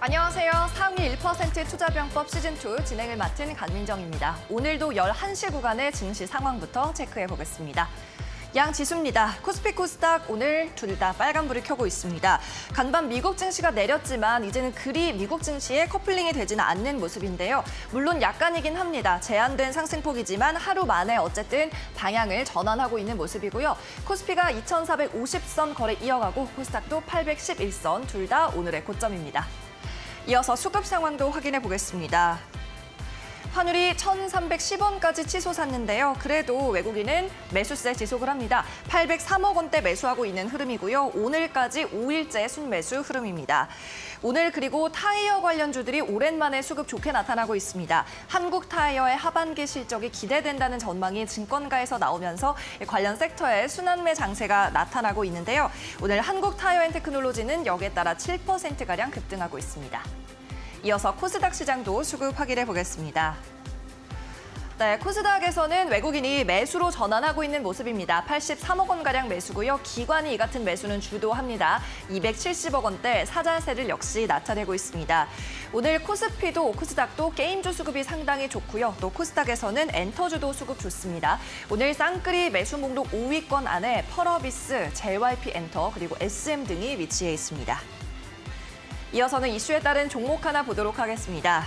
안녕하세요. 상위 1% 투자병법 시즌2 진행을 맡은 강민정입니다. 오늘도 11시 구간의 증시 상황부터 체크해 보겠습니다. 양 지수입니다. 코스피, 코스닥 오늘 둘 다 빨간불을 켜고 있습니다. 간밤 미국 증시가 내렸지만 이제는 그리 미국 증시에 커플링이 되지는 않는 모습인데요. 물론 약간이긴 합니다. 제한된 상승폭이지만 하루 만에 어쨌든 방향을 전환하고 있는 모습이고요. 코스피가 2,450선 거래 이어가고 코스닥도 811선 둘 다 오늘의 고점입니다. 이어서 수급 상황도 확인해 보겠습니다. 환율이 1,310원까지 치솟았는데요. 그래도 외국인은 매수세 지속을 합니다. 803억 원대 매수하고 있는 흐름이고요. 오늘까지 5일째 순매수 흐름입니다. 오늘 그리고 타이어 관련주들이 오랜만에 수급 좋게 나타나고 있습니다. 한국 타이어의 하반기 실적이 기대된다는 전망이 증권가에서 나오면서 관련 섹터의 순환매 장세가 나타나고 있는데요. 오늘 한국 타이어 앤 테크놀로지는 여기에 따라 7%가량 급등하고 있습니다. 이어서 코스닥 시장도 수급 확인해 보겠습니다. 네, 코스닥에서는 외국인이 매수로 전환하고 있는 모습입니다. 83억 원가량 매수고요. 기관이 이 같은 매수는 주도합니다. 270억 원대 사자세를 역시 나타내고 있습니다. 오늘 코스피도 코스닥도 게임주 수급이 상당히 좋고요. 또 코스닥에서는 엔터주도 수급 좋습니다. 오늘 쌍끌이 매수 목록 5위권 안에 펄어비스, JYP 엔터 그리고 SM 등이 위치해 있습니다. 이어서는 이슈에 따른 종목 하나 보도록 하겠습니다.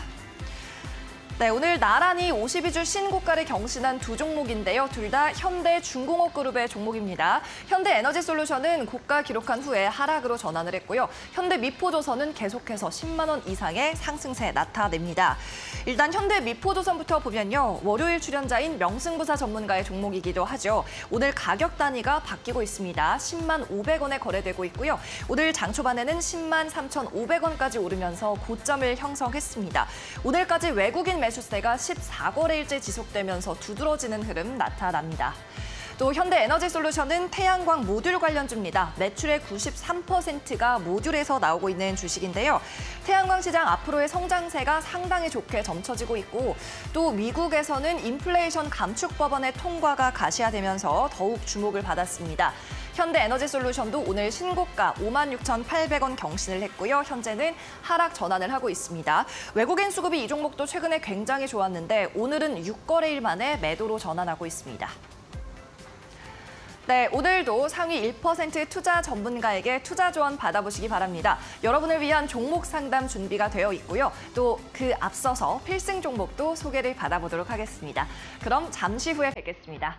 네, 오늘 나란히 52주 신고가를 경신한 두 종목인데요. 둘 다 현대중공업그룹의 종목입니다. 현대에너지솔루션은 고가 기록한 후에 하락으로 전환을 했고요. 현대미포조선은 계속해서 10만 원 이상의 상승세 나타냅니다. 일단 현대미포조선부터 보면요. 월요일 출연자인 명승부사 전문가의 종목이기도 하죠. 오늘 가격 단위가 바뀌고 있습니다. 10만 500원에 거래되고 있고요. 오늘 장 초반에는 10만 3,500원까지 오르면서 고점을 형성했습니다. 오늘까지 외국인 매수세가 14거래일째 지속되면서 두드러지는 흐름 나타납니다. 또 현대에너지솔루션은 태양광 모듈 관련주입니다. 매출의 93%가 모듈에서 나오고 있는 주식인데요. 태양광 시장 앞으로의 성장세가 상당히 좋게 점쳐지고 있고 또 미국에서는 인플레이션 감축 법안의 통과가 가시화되면서 더욱 주목을 받았습니다. 현대에너지솔루션도 오늘 신고가 56,800원 경신을 했고요. 현재는 하락 전환을 하고 있습니다. 외국인 수급이 이 종목도 최근에 굉장히 좋았는데 오늘은 6거래일 만에 매도로 전환하고 있습니다. 네, 오늘도 상위 1% 투자 전문가에게 투자 조언 받아보시기 바랍니다. 여러분을 위한 종목 상담 준비가 되어 있고요. 또 그 앞서서 필승 종목도 소개를 받아보도록 하겠습니다. 그럼 잠시 후에 뵙겠습니다.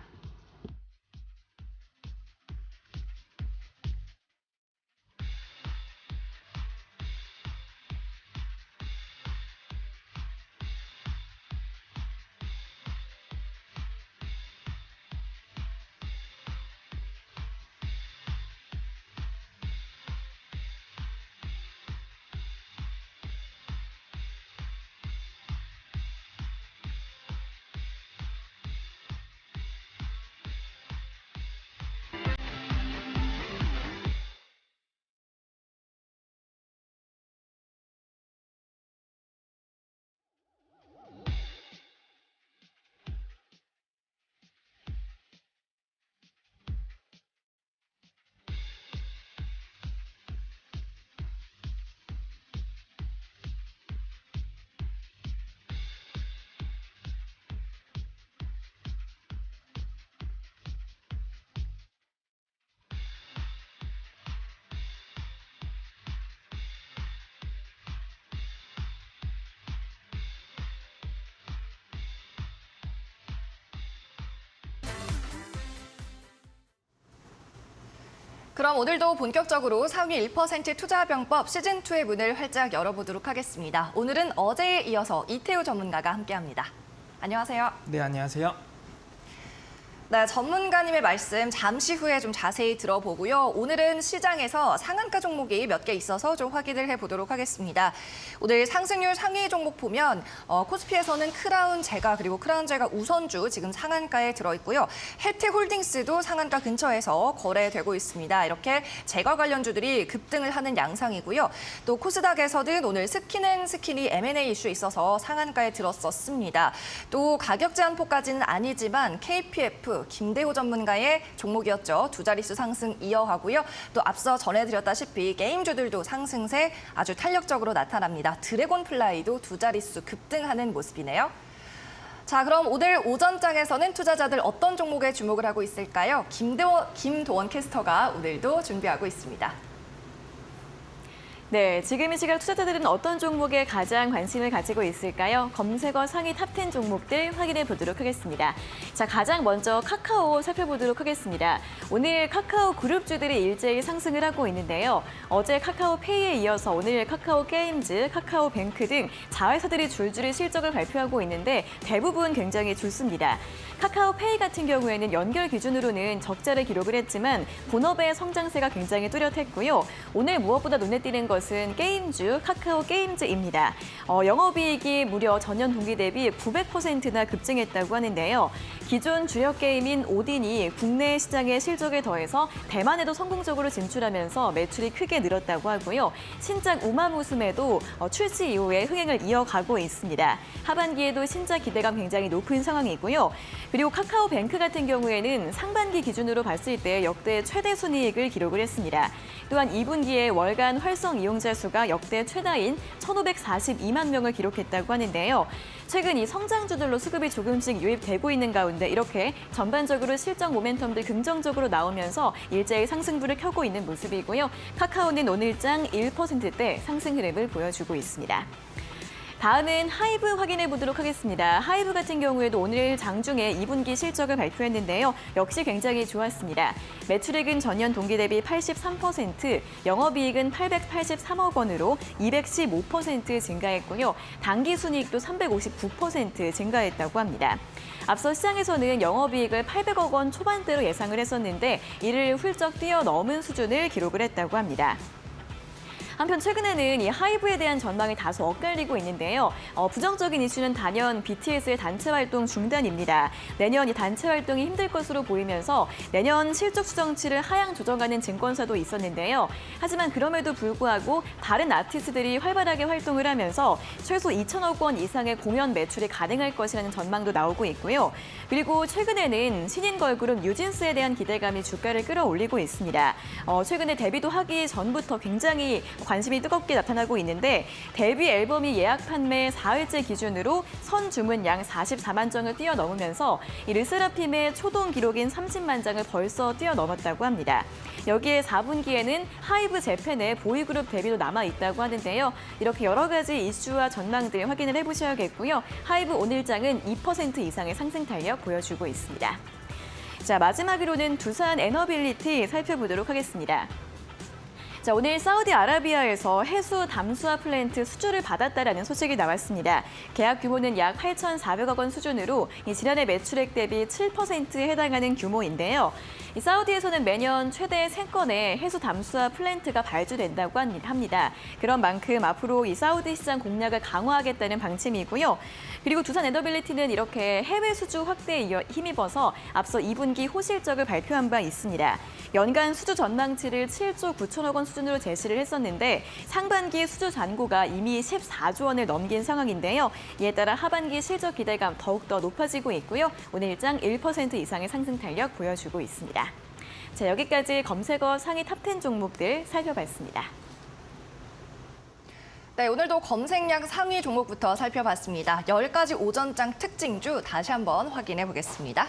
그럼 오늘도 본격적으로 상위 1% 투자병법 시즌2의 문을 활짝 열어보도록 하겠습니다. 오늘은 어제에 이어서 이태우 전문가가 함께합니다. 안녕하세요. 네, 안녕하세요. 네, 전문가님의 말씀 잠시 후에 좀 자세히 들어보고요. 오늘은 시장에서 상한가 종목이 몇 개 있어서 좀 확인을 해보도록 하겠습니다. 오늘 상승률 상위 종목 보면 코스피에서는 크라운 제가 그리고 크라운 제가 우선주 지금 상한가에 들어있고요. 혜택홀딩스도 상한가 근처에서 거래되고 있습니다. 이렇게 제과 관련주들이 급등을 하는 양상이고요. 또 코스닥에서는 오늘 스킨앤스킨이 M&A 이슈 있어서 상한가에 들었었습니다. 또 가격 제한폭까지는 아니지만 KPF 선수 김대호 전문가의 종목이었죠. 두 자릿수 상승 이어가고요. 또 앞서 전해드렸다시피 게임주들도 상승세 아주 탄력적으로 나타납니다. 드래곤플라이도 두 자릿수 급등하는 모습이네요. 자, 그럼 오늘 오전장에서는 투자자들 어떤 종목에 주목을 하고 있을까요? 김도원 캐스터가 오늘도 준비하고 있습니다. 네, 지금 이 시각 투자자들은 어떤 종목에 가장 관심을 가지고 있을까요? 검색어 상위 탑10 종목들 확인해 보도록 하겠습니다. 자, 가장 먼저 카카오 살펴보도록 하겠습니다. 오늘 카카오 그룹주들이 일제히 상승을 하고 있는데요. 어제 카카오페이에 이어서 오늘 카카오 게임즈, 카카오뱅크 등 자회사들이 줄줄이 실적을 발표하고 있는데 대부분 굉장히 좋습니다. 카카오페이 같은 경우에는 연결 기준으로는 적자를 기록을 했지만 본업의 성장세가 굉장히 뚜렷했고요. 오늘 무엇보다 눈에 띄는 것은 게임주, 카카오 게임즈입니다. 영업이익이 무려 전년 동기 대비 900%나 급증했다고 하는데요. 기존 주력 게임인 오딘이 국내 시장에 실적을 더해서 대만에도 성공적으로 진출하면서 매출이 크게 늘었다고 하고요. 신작 우마무스메도 출시 이후에 흥행을 이어가고 있습니다. 하반기에도 신작 기대감 굉장히 높은 상황이고요. 그리고 카카오뱅크 같은 경우에는 상반기 기준으로 봤을 때 역대 최대 순이익을 기록을 했습니다. 또한 2분기에 월간 활성 이용자 수가 역대 최다인 1,542만 명을 기록했다고 하는데요. 최근 이 성장주들로 수급이 조금씩 유입되고 있는 가운데 이렇게 전반적으로 실적 모멘텀들 긍정적으로 나오면서 일제히 상승부를 켜고 있는 모습이고요. 카카오는 오늘장 1%대 상승 흐름을 보여주고 있습니다. 다음은 하이브 확인해 보도록 하겠습니다. 하이브 같은 경우에도 오늘 장중에 2분기 실적을 발표했는데요. 역시 굉장히 좋았습니다. 매출액은 전년 동기 대비 83%, 영업이익은 883억 원으로 215% 증가했고요. 당기순이익도 359% 증가했다고 합니다. 앞서 시장에서는 영업이익을 800억 원 초반대로 예상을 했었는데 이를 훌쩍 뛰어넘은 수준을 기록을 했다고 합니다. 한편 최근에는 이 하이브에 대한 전망이 다소 엇갈리고 있는데요. 부정적인 이슈는 단연 BTS의 단체 활동 중단입니다. 내년 이 단체 활동이 힘들 것으로 보이면서 내년 실적 추정치를 하향 조정하는 증권사도 있었는데요. 하지만 그럼에도 불구하고 다른 아티스트들이 활발하게 활동을 하면서 최소 2천억 원 이상의 공연 매출이 가능할 것이라는 전망도 나오고 있고요. 그리고 최근에는 신인 걸그룹 뉴진스에 대한 기대감이 주가를 끌어올리고 있습니다. 최근에 데뷔도 하기 전부터 굉장히 관심이 뜨겁게 나타나고 있는데 데뷔 앨범이 예약 판매 4일째 기준으로 선 주문량 44만 장을 뛰어넘으면서 이 르세라핌의 초동 기록인 30만 장을 벌써 뛰어넘었다고 합니다. 여기에 4분기에는 하이브 재팬의 보이그룹 데뷔도 남아있다고 하는데요. 이렇게 여러 가지 이슈와 전망들 확인을 해보셔야겠고요. 하이브 오늘장은 2% 이상의 상승 탄력 보여주고 있습니다. 자, 마지막으로는 두산 에너빌리티 살펴보도록 하겠습니다. 자, 오늘 사우디아라비아에서 해수 담수화 플랜트 수주를 받았다라는 소식이 나왔습니다. 계약 규모는 약 8,400억 원 수준으로 지난해 매출액 대비 7%에 해당하는 규모인데요. 이 사우디에서는 매년 최대 3건의 해수 담수화 플랜트가 발주된다고 합니다. 그런 만큼 앞으로 이 사우디 시장 공략을 강화하겠다는 방침이고요. 그리고 두산 에너빌리티는 이렇게 해외 수주 확대에 힘입어서 앞서 2분기 호실적을 발표한 바 있습니다. 연간 수주 전망치를 7조 9천억 원 수준으로 제시를 했었는데 상반기 수주 잔고가 이미 14조 원을 넘긴 상황인데요. 이에 따라 하반기 실적 기대감 더욱더 높아지고 있고요. 오늘 일장 1% 이상의 상승 탄력 보여주고 있습니다. 자, 여기까지 검색어 상위 탑10 종목들 살펴봤습니다. 네, 오늘도 검색량 상위 종목부터 살펴봤습니다. 10가지 오전장 특징주 다시 한번 확인해 보겠습니다.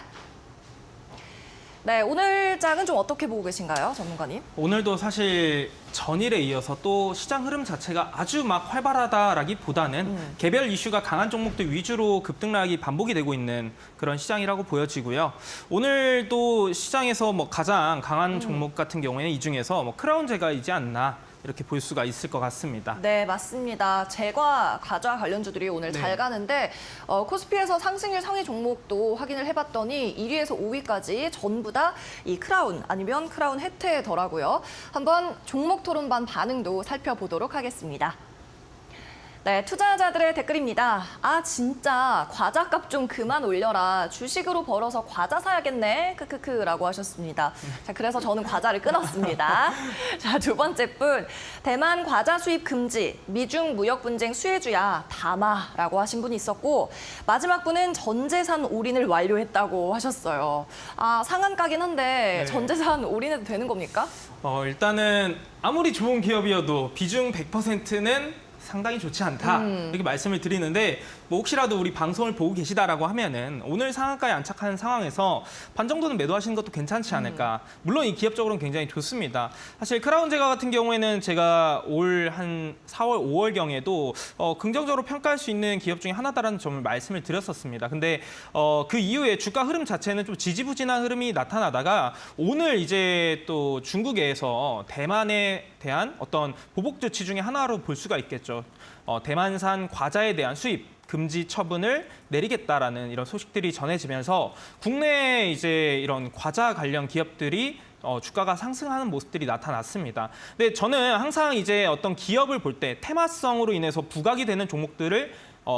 네, 오늘 장은 좀 어떻게 보고 계신가요, 전문가님? 오늘도 사실 전일에 이어서 또 시장 흐름 자체가 아주 막 활발하다라기보다는 개별 이슈가 강한 종목들 위주로 급등락이 반복이 되고 있는 그런 시장이라고 보여지고요. 오늘도 시장에서 가장 강한 종목 같은 경우에는 이 중에서 크라운제가이지 않나 이렇게 볼 수가 있을 것 같습니다. 네, 맞습니다. 제과, 과자 관련주들이 오늘 잘 가는데 코스피에서 상승률 상위 종목도 확인을 해봤더니 1위에서 5위까지 전부 다 이 크라운 아니면 크라운 혜태더라고요. 한번 종목 토론반 반응도 살펴보도록 하겠습니다. 네, 투자자들의 댓글입니다. 아, 진짜 과자값 좀 그만 올려라. 주식으로 벌어서 과자 사야겠네. 크크크라고 하셨습니다. 자, 그래서 저는 과자를 끊었습니다. 자, 두 번째 분. 대만 과자 수입 금지, 미중 무역 분쟁 수혜주야, 담아라고 하신 분이 있었고, 마지막 분은 전재산 올인을 완료했다고 하셨어요. 아, 상한가긴 한데 네. 전재산 올인해도 되는 겁니까? 일단은 아무리 좋은 기업이어도 비중 100%는 상당히 좋지 않다 이렇게 말씀을 드리는데 뭐 혹시라도 우리 방송을 보고 계시다라고 하면은 오늘 상한가에 안착한 상황에서 반 정도는 매도하시는 것도 괜찮지 않을까. 물론 이 기업적으로는 굉장히 좋습니다. 사실 크라운 제과 같은 경우에는 제가 올 한 4월, 5월경에도 긍정적으로 평가할 수 있는 기업 중에 하나다라는 점을 말씀을 드렸었습니다. 근데 그 이후에 주가 흐름 자체는 좀 지지부진한 흐름이 나타나다가 오늘 이제 또 중국에서 대만에 대한 어떤 보복 조치 중에 하나로 볼 수가 있겠죠. 대만산 과자에 대한 수입 금지 처분을 내리겠다라는 이런 소식들이 전해지면서 국내 이제 이런 과자 관련 기업들이 주가가 상승하는 모습들이 나타났습니다. 근데 저는 항상 이제 어떤 기업을 볼 때 테마성으로 인해서 부각이 되는 종목들을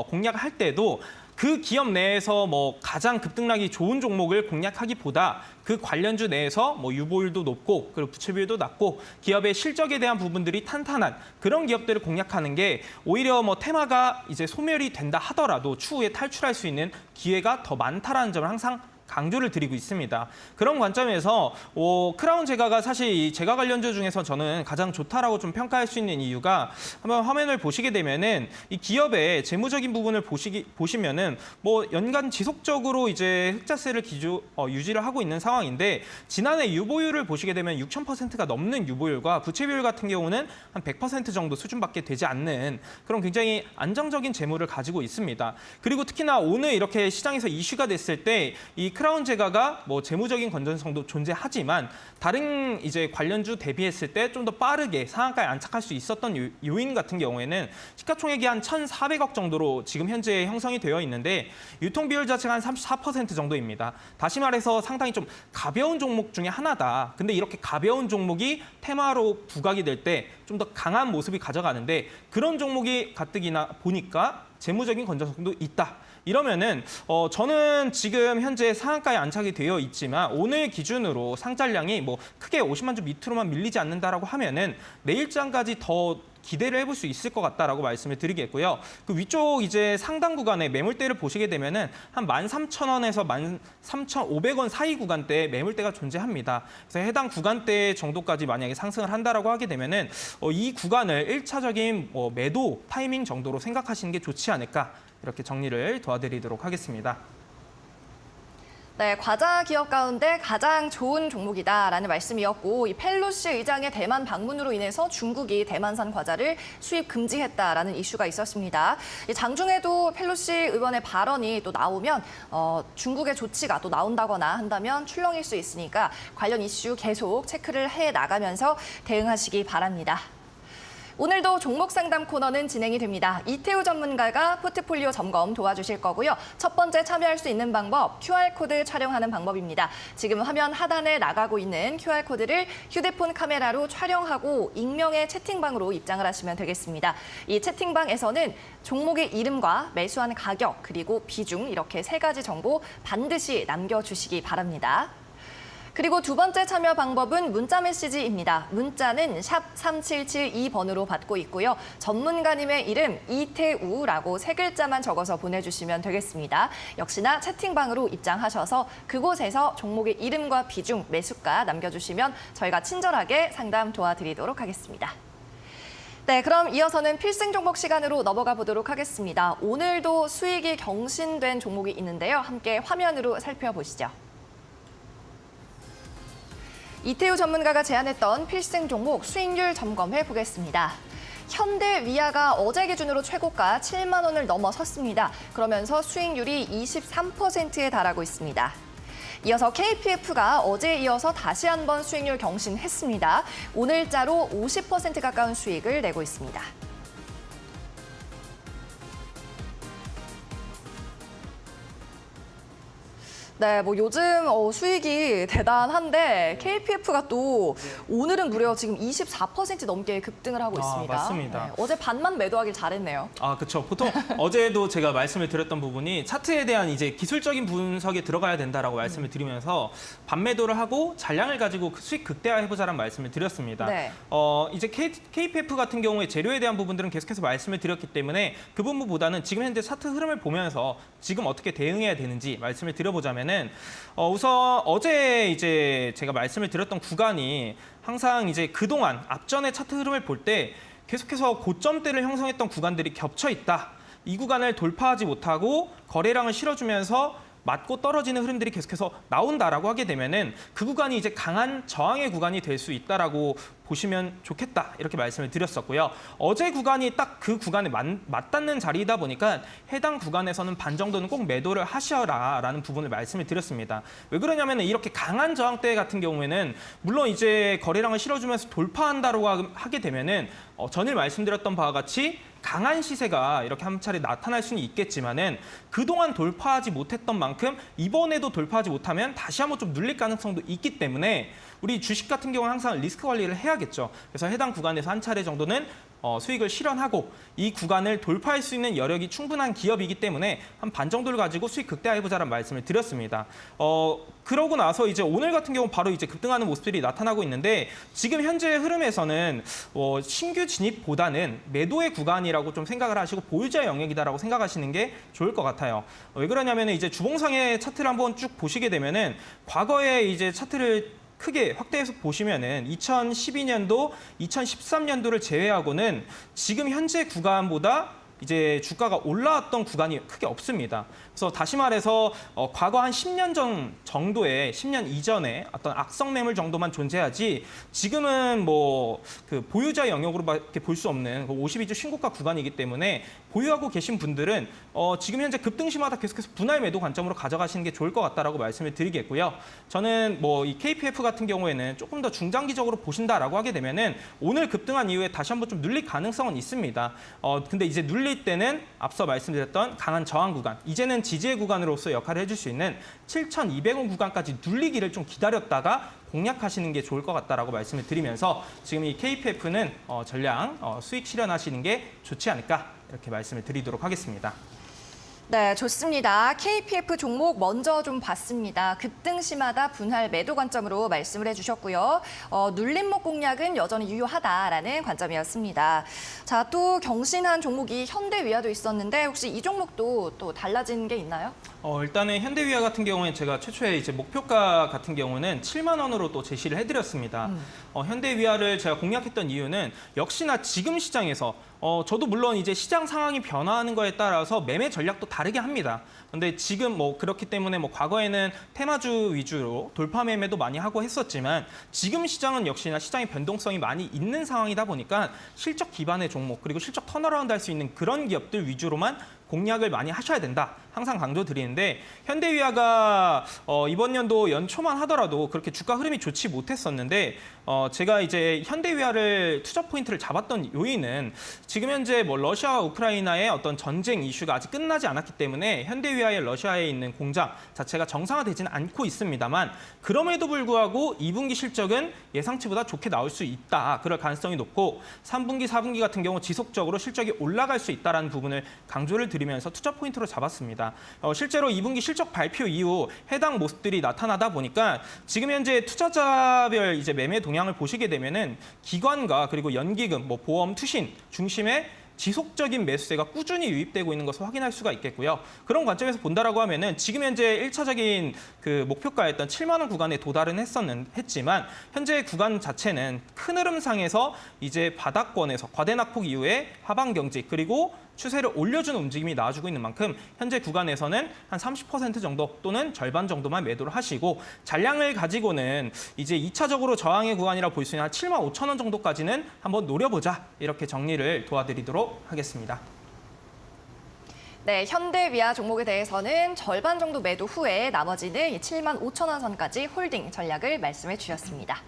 공략할 때도 그 기업 내에서 뭐 가장 급등락이 좋은 종목을 공략하기보다 그 관련주 내에서 뭐 유보율도 높고 그리고 부채 비율도 낮고 기업의 실적에 대한 부분들이 탄탄한 그런 기업들을 공략하는 게 오히려 뭐 테마가 이제 소멸이 된다 하더라도 추후에 탈출할 수 있는 기회가 더 많다라는 점을 항상 강조를 드리고 있습니다. 그런 관점에서 크라운 제과가 사실 이 제과 관련주 중에서 저는 가장 좋다라고 좀 평가할 수 있는 이유가 한번 화면을 보시게 되면은 이 기업의 재무적인 부분을 보시면은 뭐 연간 지속적으로 이제 흑자세를 유지를 하고 있는 상황인데 지난해 유보율을 보시게 되면 6,000%가 넘는 유보율과 부채 비율 같은 경우는 한 100% 정도 수준밖에 되지 않는 그런 굉장히 안정적인 재무를 가지고 있습니다. 그리고 특히나 오늘 이렇게 시장에서 이슈가 됐을 때 이 크라운 제과가 뭐 재무적인 건전성도 존재하지만 다른 이제 관련주 대비했을 때 좀 더 빠르게 상한가에 안착할 수 있었던 요인 같은 경우에는 시가총액이 한 1,400억 정도로 지금 현재 형성이 되어 있는데 유통 비율 자체가 한 34% 정도입니다. 다시 말해서 상당히 좀 가벼운 종목 중에 하나다. 근데 이렇게 가벼운 종목이 테마로 부각이 될 때 좀 더 강한 모습이 가져가는데 그런 종목이 가뜩이나 보니까 재무적인 건전성도 있다. 이러면은 저는 지금 현재 상한가에 안착이 되어 있지만 오늘 기준으로 상장량이 뭐 크게 50만 주 밑으로만 밀리지 않는다라고 하면은 내일장까지 더 기대를 해볼 수 있을 것 같다라고 말씀을 드리겠고요. 그 위쪽 이제 상단 구간의 매물대를 보시게 되면은 한 13,000원에서 13,500원 사이 구간대에 매물대가 존재합니다. 그래서 해당 구간대 정도까지 만약에 상승을 한다라고 하게 되면은 이 구간을 1차적인 매도 타이밍 정도로 생각하시는 게 좋지 않을까. 이렇게 정리를 도와드리도록 하겠습니다. 네, 과자 기업 가운데 가장 좋은 종목이다라는 말씀이었고 이 펠로시 의장의 대만 방문으로 인해서 중국이 대만산 과자를 수입 금지했다라는 이슈가 있었습니다. 장중에도 펠로시 의원의 발언이 또 나오면 중국의 조치가 또 나온다거나 한다면 출렁일 수 있으니까 관련 이슈 계속 체크를 해 나가면서 대응하시기 바랍니다. 오늘도 종목 상담 코너는 진행이 됩니다. 이태우 전문가가 포트폴리오 점검 도와주실 거고요. 첫 번째 참여할 수 있는 방법, QR코드 촬영하는 방법입니다. 지금 화면 하단에 나가고 있는 QR코드를 휴대폰 카메라로 촬영하고 익명의 채팅방으로 입장을 하시면 되겠습니다. 이 채팅방에서는 종목의 이름과 매수한 가격, 그리고 비중 이렇게 세 가지 정보 반드시 남겨주시기 바랍니다. 그리고 두 번째 참여 방법은 문자 메시지입니다. 문자는 샵 3772번으로 받고 있고요. 전문가님의 이름 이태우라고 세 글자만 적어서 보내주시면 되겠습니다. 역시나 채팅방으로 입장하셔서 그곳에서 종목의 이름과 비중, 매수가 남겨주시면 저희가 친절하게 상담 도와드리도록 하겠습니다. 네, 그럼 이어서는 필승 종목 시간으로 넘어가 보도록 하겠습니다. 오늘도 수익이 경신된 종목이 있는데요. 함께 화면으로 살펴보시죠. 이태우 전문가가 제안했던 필승 종목 수익률 점검해 보겠습니다. 현대위아가 어제 기준으로 최고가 7만 원을 넘어섰습니다. 그러면서 수익률이 23%에 달하고 있습니다. 이어서 KPF가 어제에 이어서 다시 한번 수익률 경신했습니다. 오늘자로 50% 가까운 수익을 내고 있습니다. 네, 뭐 요즘 수익이 대단한데 KPF가 또 오늘은 무려 지금 24% 넘게 급등을 하고 있습니다. 맞습니다. 네, 어제 반만 매도하길 잘했네요. 그렇죠. 보통 어제도 제가 말씀을 드렸던 부분이 차트에 대한 이제 기술적인 분석에 들어가야 된다라고 말씀을 드리면서 반매도를 하고 잔량을 가지고 수익 극대화해보자라는 말씀을 드렸습니다. 네. 이제 KPF 같은 경우에 재료에 대한 부분들은 계속해서 말씀을 드렸기 때문에 그 부분보다는 지금 현재 차트 흐름을 보면서 지금 어떻게 대응해야 되는지 말씀을 드려보자면은 우선 어제 이제 제가 말씀을 드렸던 구간이 항상 이제 그동안 앞전의 차트 흐름을 볼 때 계속해서 고점대를 형성했던 구간들이 겹쳐 있다. 이 구간을 돌파하지 못하고 거래량을 실어주면서 맞고 떨어지는 흐름들이 계속해서 나온다라고 하게 되면은 그 구간이 이제 강한 저항의 구간이 될 수 있다라고 보시면 좋겠다 이렇게 말씀을 드렸었고요. 어제 구간이 딱 그 구간에 맞닿는 자리이다 보니까 해당 구간에서는 반 정도는 꼭 매도를 하셔라라는 부분을 말씀을 드렸습니다. 왜 그러냐면은 이렇게 강한 저항대 같은 경우에는 물론 이제 거래량을 실어주면서 돌파한다라고 하게 되면은 전일 말씀드렸던 바와 같이 강한 시세가 이렇게 한 차례 나타날 수는 있겠지만은 그동안 돌파하지 못했던 만큼 이번에도 돌파하지 못하면 다시 한번 좀 눌릴 가능성도 있기 때문에 우리 주식 같은 경우는 항상 리스크 관리를 해야겠죠. 그래서 해당 구간에서 한 차례 정도는 수익을 실현하고 이 구간을 돌파할 수 있는 여력이 충분한 기업이기 때문에 한 반 정도를 가지고 수익 극대화해보자라는 말씀을 드렸습니다. 그러고 나서 이제 오늘 같은 경우 바로 이제 급등하는 모습들이 나타나고 있는데 지금 현재 흐름에서는 신규 진입보다는 매도의 구간이라고 좀 생각을 하시고 보유자 영역이다라고 생각하시는 게 좋을 것 같아요. 왜 그러냐면은 이제 주봉상의 차트를 한번 쭉 보시게 되면은 과거에 이제 차트를 크게 확대해서 보시면은 2012년도, 2013년도를 제외하고는 지금 현재 구간보다 이제 주가가 올라왔던 구간이 크게 없습니다. 그래서 다시 말해서 과거 한 10년 전 정도의 10년 이전에 어떤 악성 매물 정도만 존재하지 지금은 뭐 그 보유자 영역으로밖에 볼 수 없는 52주 신고가 구간이기 때문에 보유하고 계신 분들은 지금 현재 급등시마다 계속해서 분할 매도 관점으로 가져가시는 게 좋을 것 같다라고 말씀을 드리겠고요. 저는 뭐 이 KPF 같은 경우에는 조금 더 중장기적으로 보신다라고 하게 되면은 오늘 급등한 이후에 다시 한번 좀 눌릴 가능성은 있습니다. 근데 이제 눌릴 때는 앞서 말씀드렸던 강한 저항 구간, 이제는 지지의 구간으로서 역할을 해줄 수 있는 7,200원 구간까지 눌리기를 좀 기다렸다가 공략하시는 게 좋을 것 같다라고 말씀을 드리면서 지금 이 KPF는 전량 수익 실현하시는 게 좋지 않을까 이렇게 말씀을 드리도록 하겠습니다. 네, 좋습니다. KPF 종목 먼저 좀 봤습니다. 급등시마다 분할 매도 관점으로 말씀을 해주셨고요. 눌림목 공략은 여전히 유효하다라는 관점이었습니다. 자, 또 경신한 종목이 현대위아도 있었는데 혹시 이 종목도 또 달라진 게 있나요? 일단은 현대위아 같은 경우에 제가 최초에 이제 목표가 같은 경우는 7만 원으로 또 제시를 해드렸습니다. 현대위아를 제가 공략했던 이유는 역시나 지금 시장에서 저도 물론 이제 시장 상황이 변화하는 거에 따라서 매매 전략도 다르게 합니다. 근데 지금 뭐 그렇기 때문에 뭐 과거에는 테마주 위주로 돌파 매매도 많이 하고 했었지만 지금 시장은 역시나 시장의 변동성이 많이 있는 상황이다 보니까 실적 기반의 종목 그리고 실적 턴어라운드 할 수 있는 그런 기업들 위주로만 공략을 많이 하셔야 된다. 항상 강조드리는데 현대위아가 이번 연도 연초만 하더라도 그렇게 주가 흐름이 좋지 못했었는데 제가 이제 현대위아를 투자 포인트를 잡았던 요인은 지금 현재 뭐 러시아와 우크라이나의 어떤 전쟁 이슈가 아직 끝나지 않았기 때문에 현대위아의 러시아에 있는 공장 자체가 정상화되지는 않고 있습니다만 그럼에도 불구하고 2분기 실적은 예상치보다 좋게 나올 수 있다. 그럴 가능성이 높고 3분기, 4분기 같은 경우 지속적으로 실적이 올라갈 수 있다는 부분을 강조를 드리면서 투자 포인트로 잡았습니다. 실제로 2분기 실적 발표 이후 해당 모습들이 나타나다 보니까 지금 현재 투자자별 이제 매매 동향을 보시게 되면은 기관과 그리고 연기금, 뭐 보험, 투신 중심의 지속적인 매수세가 꾸준히 유입되고 있는 것을 확인할 수가 있겠고요. 그런 관점에서 본다라고 하면은 지금 현재 1차적인 그 목표가였던 7만 원 구간에 도달은 했지만 현재 구간 자체는 큰 흐름상에서 이제 바닥권에서 과대 낙폭 이후에 하방 경직 그리고 추세를 올려주는 움직임이 나와주고 있는 만큼 현재 구간에서는 한 30% 정도 또는 절반 정도만 매도를 하시고 잔량을 가지고는 이제 2차적으로 저항의 구간이라 볼 수 있는 한 7만 5천 원 정도까지는 한번 노려보자 이렇게 정리를 도와드리도록 하겠습니다. 네, 현대위아 종목에 대해서는 절반 정도 매도 후에 나머지는 7만 5천 원 선까지 홀딩 전략을 말씀해 주셨습니다.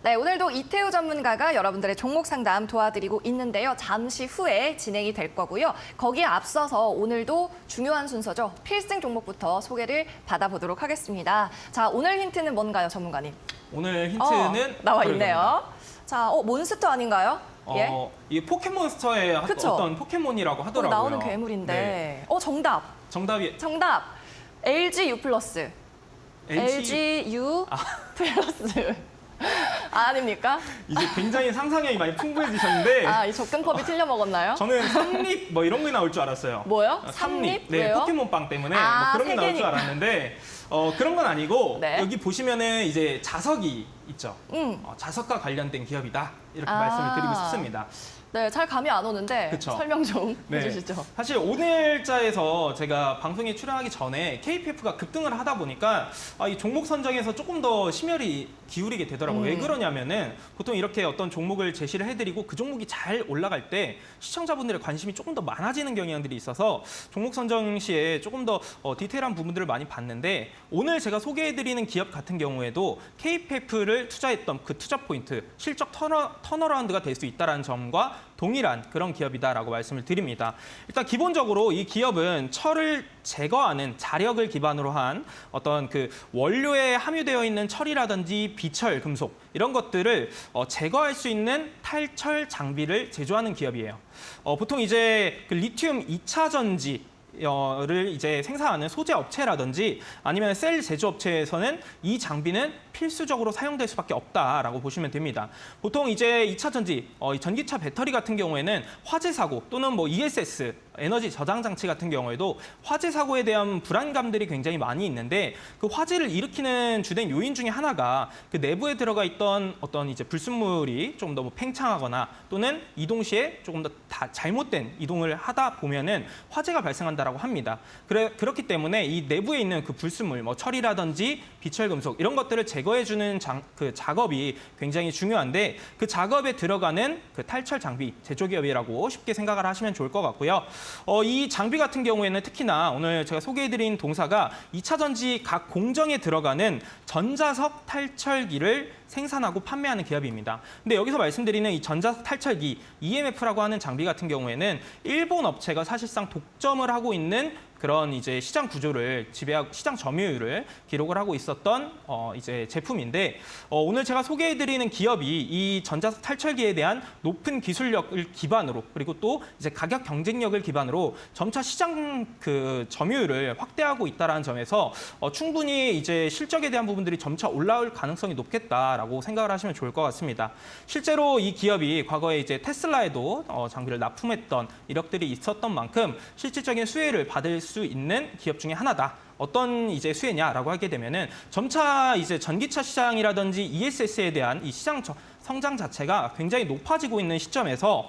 네, 오늘도 이태우 전문가가 여러분들의 종목 상담 도와드리고 있는데요. 잠시 후에 진행이 될 거고요. 거기에 앞서서 오늘도 중요한 순서죠. 필승 종목부터 소개를 받아보도록 하겠습니다. 자, 오늘 힌트는 뭔가요, 전문가님? 오늘 힌트는 나와 바로 있네요. 자, 몬스터 아닌가요? 예? 이 포켓몬스터의 그쵸? 어떤 포켓몬이라고 거기 하더라고요. 나오는 괴물인데. 네. 정답. 정답이 정답. LG U 플러스. LG U 플러스. 아닙니까? 이제 굉장히 상상력이 많이 풍부해지셨는데 이 접근법이 틀려 먹었나요? 저는 삼립 뭐 이런 게 나올 줄 알았어요. 뭐요? 삼립? 왜요? 네, 포켓몬빵 때문에 뭐 그런 게 나올 줄 세계니까. 알았는데 그런 건 아니고 네. 여기 보시면은 이제 자석이 있죠. 자석과 관련된 기업이다 이렇게 말씀을 드리고 싶습니다. 네, 잘 감이 안 오는데 그쵸. 설명 좀 네. 해주시죠. 사실 오늘자에서 제가 방송에 출연하기 전에 KPF가 급등을 하다 보니까 이 종목 선정에서 조금 더 심혈이 기울이게 되더라고요. 왜 그러냐면은 보통 이렇게 어떤 종목을 제시를 해드리고 그 종목이 잘 올라갈 때 시청자분들의 관심이 조금 더 많아지는 경향들이 있어서 종목 선정 시에 조금 더 디테일한 부분들을 많이 봤는데 오늘 제가 소개해드리는 기업 같은 경우에도 KPF를 투자했던 그 투자 포인트, 실적 턴어라운드가 될 수 있다는 점과 동일한 그런 기업이다라고 말씀을 드립니다. 일단 기본적으로 이 기업은 철을 제거하는 자력을 기반으로 한 어떤 그 원료에 함유되어 있는 철이라든지 비철, 금속 이런 것들을 제거할 수 있는 탈철 장비를 제조하는 기업이에요. 보통 이제 그 리튬 2차 전지 를 이제 생산하는 소재 업체라든지 아니면 셀 제조업체에서는 이 장비는 필수적으로 사용될 수밖에 없다라고 보시면 됩니다. 보통 이제 2차 전지, 전기차 배터리 같은 경우에는 화재 사고 또는 뭐 ESS, 에너지 저장 장치 같은 경우에도 화재 사고에 대한 불안감들이 굉장히 많이 있는데 그 화재를 일으키는 주된 요인 중에 하나가 그 내부에 들어가 있던 어떤 이제 불순물이 좀 더 팽창하거나 또는 이동 시에 조금 더 잘못된 이동을 하다 보면은 화재가 발생한다라고 합니다. 그렇기 때문에 이 내부에 있는 그 불순물, 뭐 철이라든지 비철 금속 이런 것들을 제거해주는 그 작업이 굉장히 중요한데 그 작업에 들어가는 그 탈철 장비 제조기업이라고 쉽게 생각을 하시면 좋을 것 같고요. 이 장비 같은 경우에는 특히나 오늘 제가 소개해드린 동사가 2차 전지 각 공정에 들어가는 전자석 탈철기를 생산하고 판매하는 기업입니다. 근데 여기서 말씀드리는 이 전자석 탈철기 EMF라고 하는 장비 같은 경우에는 일본 업체가 사실상 독점을 하고 있는 그런 이제 시장 구조를 지배하고 시장 점유율을 기록을 하고 있었던 이제 제품인데 오늘 제가 소개해드리는 기업이 이 전자석 탈철기에 대한 높은 기술력을 기반으로 그리고 또 이제 가격 경쟁력을 기반으로 점차 시장 그 점유율을 확대하고 있다라는 점에서 충분히 이제 실적에 대한 부분들이 점차 올라올 가능성이 높겠다라고 생각을 하시면 좋을 것 같습니다. 실제로 이 기업이 과거에 이제 테슬라에도 장비를 납품했던 이력들이 있었던 만큼 실질적인 수혜를 받을 수 있는 기업 중에 하나다. 어떤 이제 수혜냐라고 하게 되면은 점차 이제 전기차 시장이라든지 ESS에 대한 이 시장 성장 자체가 굉장히 높아지고 있는 시점에서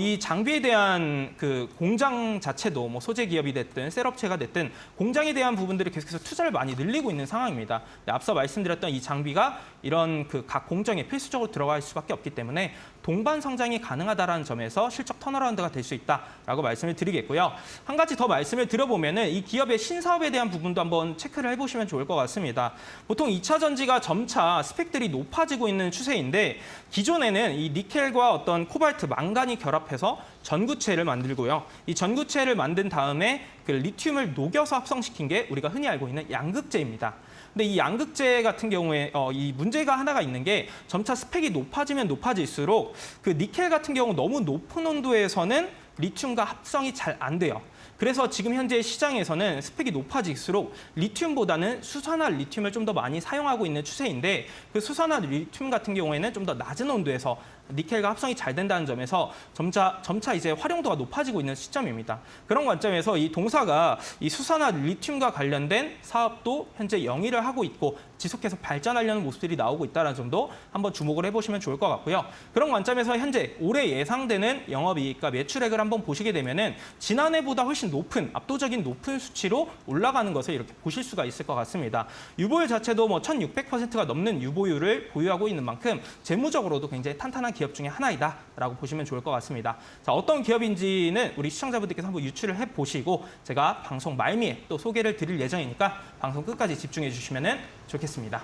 이 장비에 대한 그 공장 자체도 뭐 소재 기업이 됐든 셀업체가 됐든 공장에 대한 부분들이 계속해서 투자를 많이 늘리고 있는 상황입니다. 앞서 말씀드렸던 이 장비가 이런 그 각 공정에 필수적으로 들어갈 수밖에 없기 때문에 동반 성장이 가능하다라는 점에서 실적 턴어라운드가 될 수 있다라고 말씀을 드리겠고요. 한 가지 더 말씀을 드려보면은 이 기업의 신사업에 대한 부분도 한번 체크를 해보시면 좋을 것 같습니다. 보통 2차 전지가 점차 스펙들이 높아지고 있는 추세인데 기존에는 이 니켈과 어떤 코발트, 망간이 결합해서 전구체를 만들고요. 이 전구체를 만든 다음에 그 리튬을 녹여서 합성시킨 게 우리가 흔히 알고 있는 양극재입니다. 근데 이 양극재 같은 경우에 이 문제가 하나가 있는 게 점차 스펙이 높아지면 높아질수록 그 니켈 같은 경우 너무 높은 온도에서는 리튬과 합성이 잘 안 돼요. 그래서 지금 현재 시장에서는 스펙이 높아질수록 리튬보다는 수산화 리튬을 좀 더 많이 사용하고 있는 추세인데 그 수산화 리튬 같은 경우에는 좀 더 낮은 온도에서 니켈과 합성이 잘 된다는 점에서 점차 이제 활용도가 높아지고 있는 시점입니다. 그런 관점에서 이 동사가 이 수산화 리튬과 관련된 사업도 현재 영위를 하고 있고 지속해서 발전하려는 모습들이 나오고 있다는 점도 한번 주목을 해보시면 좋을 것 같고요. 그런 관점에서 현재 올해 예상되는 영업이익과 매출액을 한번 보시게 되면은 지난해보다 훨씬 높은 압도적인 높은 수치로 올라가는 것을 이렇게 보실 수가 있을 것 같습니다. 유보율 자체도 뭐 1,600%가 넘는 유보율을 보유하고 있는 만큼 재무적으로도 굉장히 탄탄한 기업 중에 하나이다라고 보시면 좋을 것 같습니다. 자, 어떤 기업인지는 우리 시청자분들께서 한번 유추를 해보시고 제가 방송 말미에 또 소개를 드릴 예정이니까 방송 끝까지 집중해 주시면 좋겠습니다.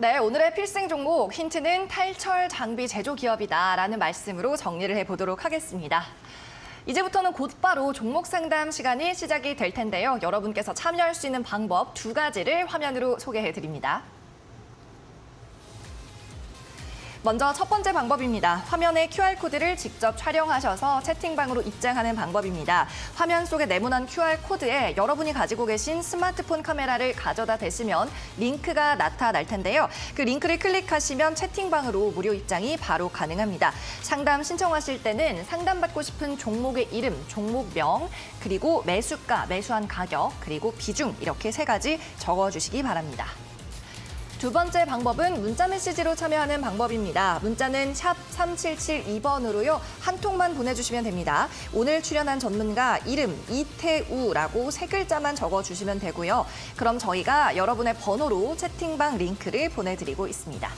네, 오늘의 필승 종목 힌트는 탈철 장비 제조 기업이다라는 말씀으로 정리를 해보도록 하겠습니다. 이제부터는 곧바로 종목 상담 시간이 시작이 될 텐데요. 여러분께서 참여할 수 있는 방법 2가지를 화면으로 소개해드립니다. 먼저 첫 번째 방법입니다. 화면에 QR코드를 직접 촬영하셔서 채팅방으로 입장하는 방법입니다. 화면 속에 네모난 QR코드에 여러분이 가지고 계신 스마트폰 카메라를 가져다 대시면 링크가 나타날 텐데요. 그 링크를 클릭하시면 채팅방으로 무료 입장이 바로 가능합니다. 상담 신청하실 때는 상담받고 싶은 종목의 이름, 종목명, 그리고 매수가, 매수한 가격, 그리고 비중 이렇게 3가지 적어주시기 바랍니다. 두 번째 방법은 문자 메시지로 참여하는 방법입니다. 문자는 샵 3772번으로요. 한 통만 보내주시면 됩니다. 오늘 출연한 전문가 이름 이태우라고 3글자만 적어주시면 되고요. 그럼 저희가 여러분의 번호로 채팅방 링크를 보내드리고 있습니다.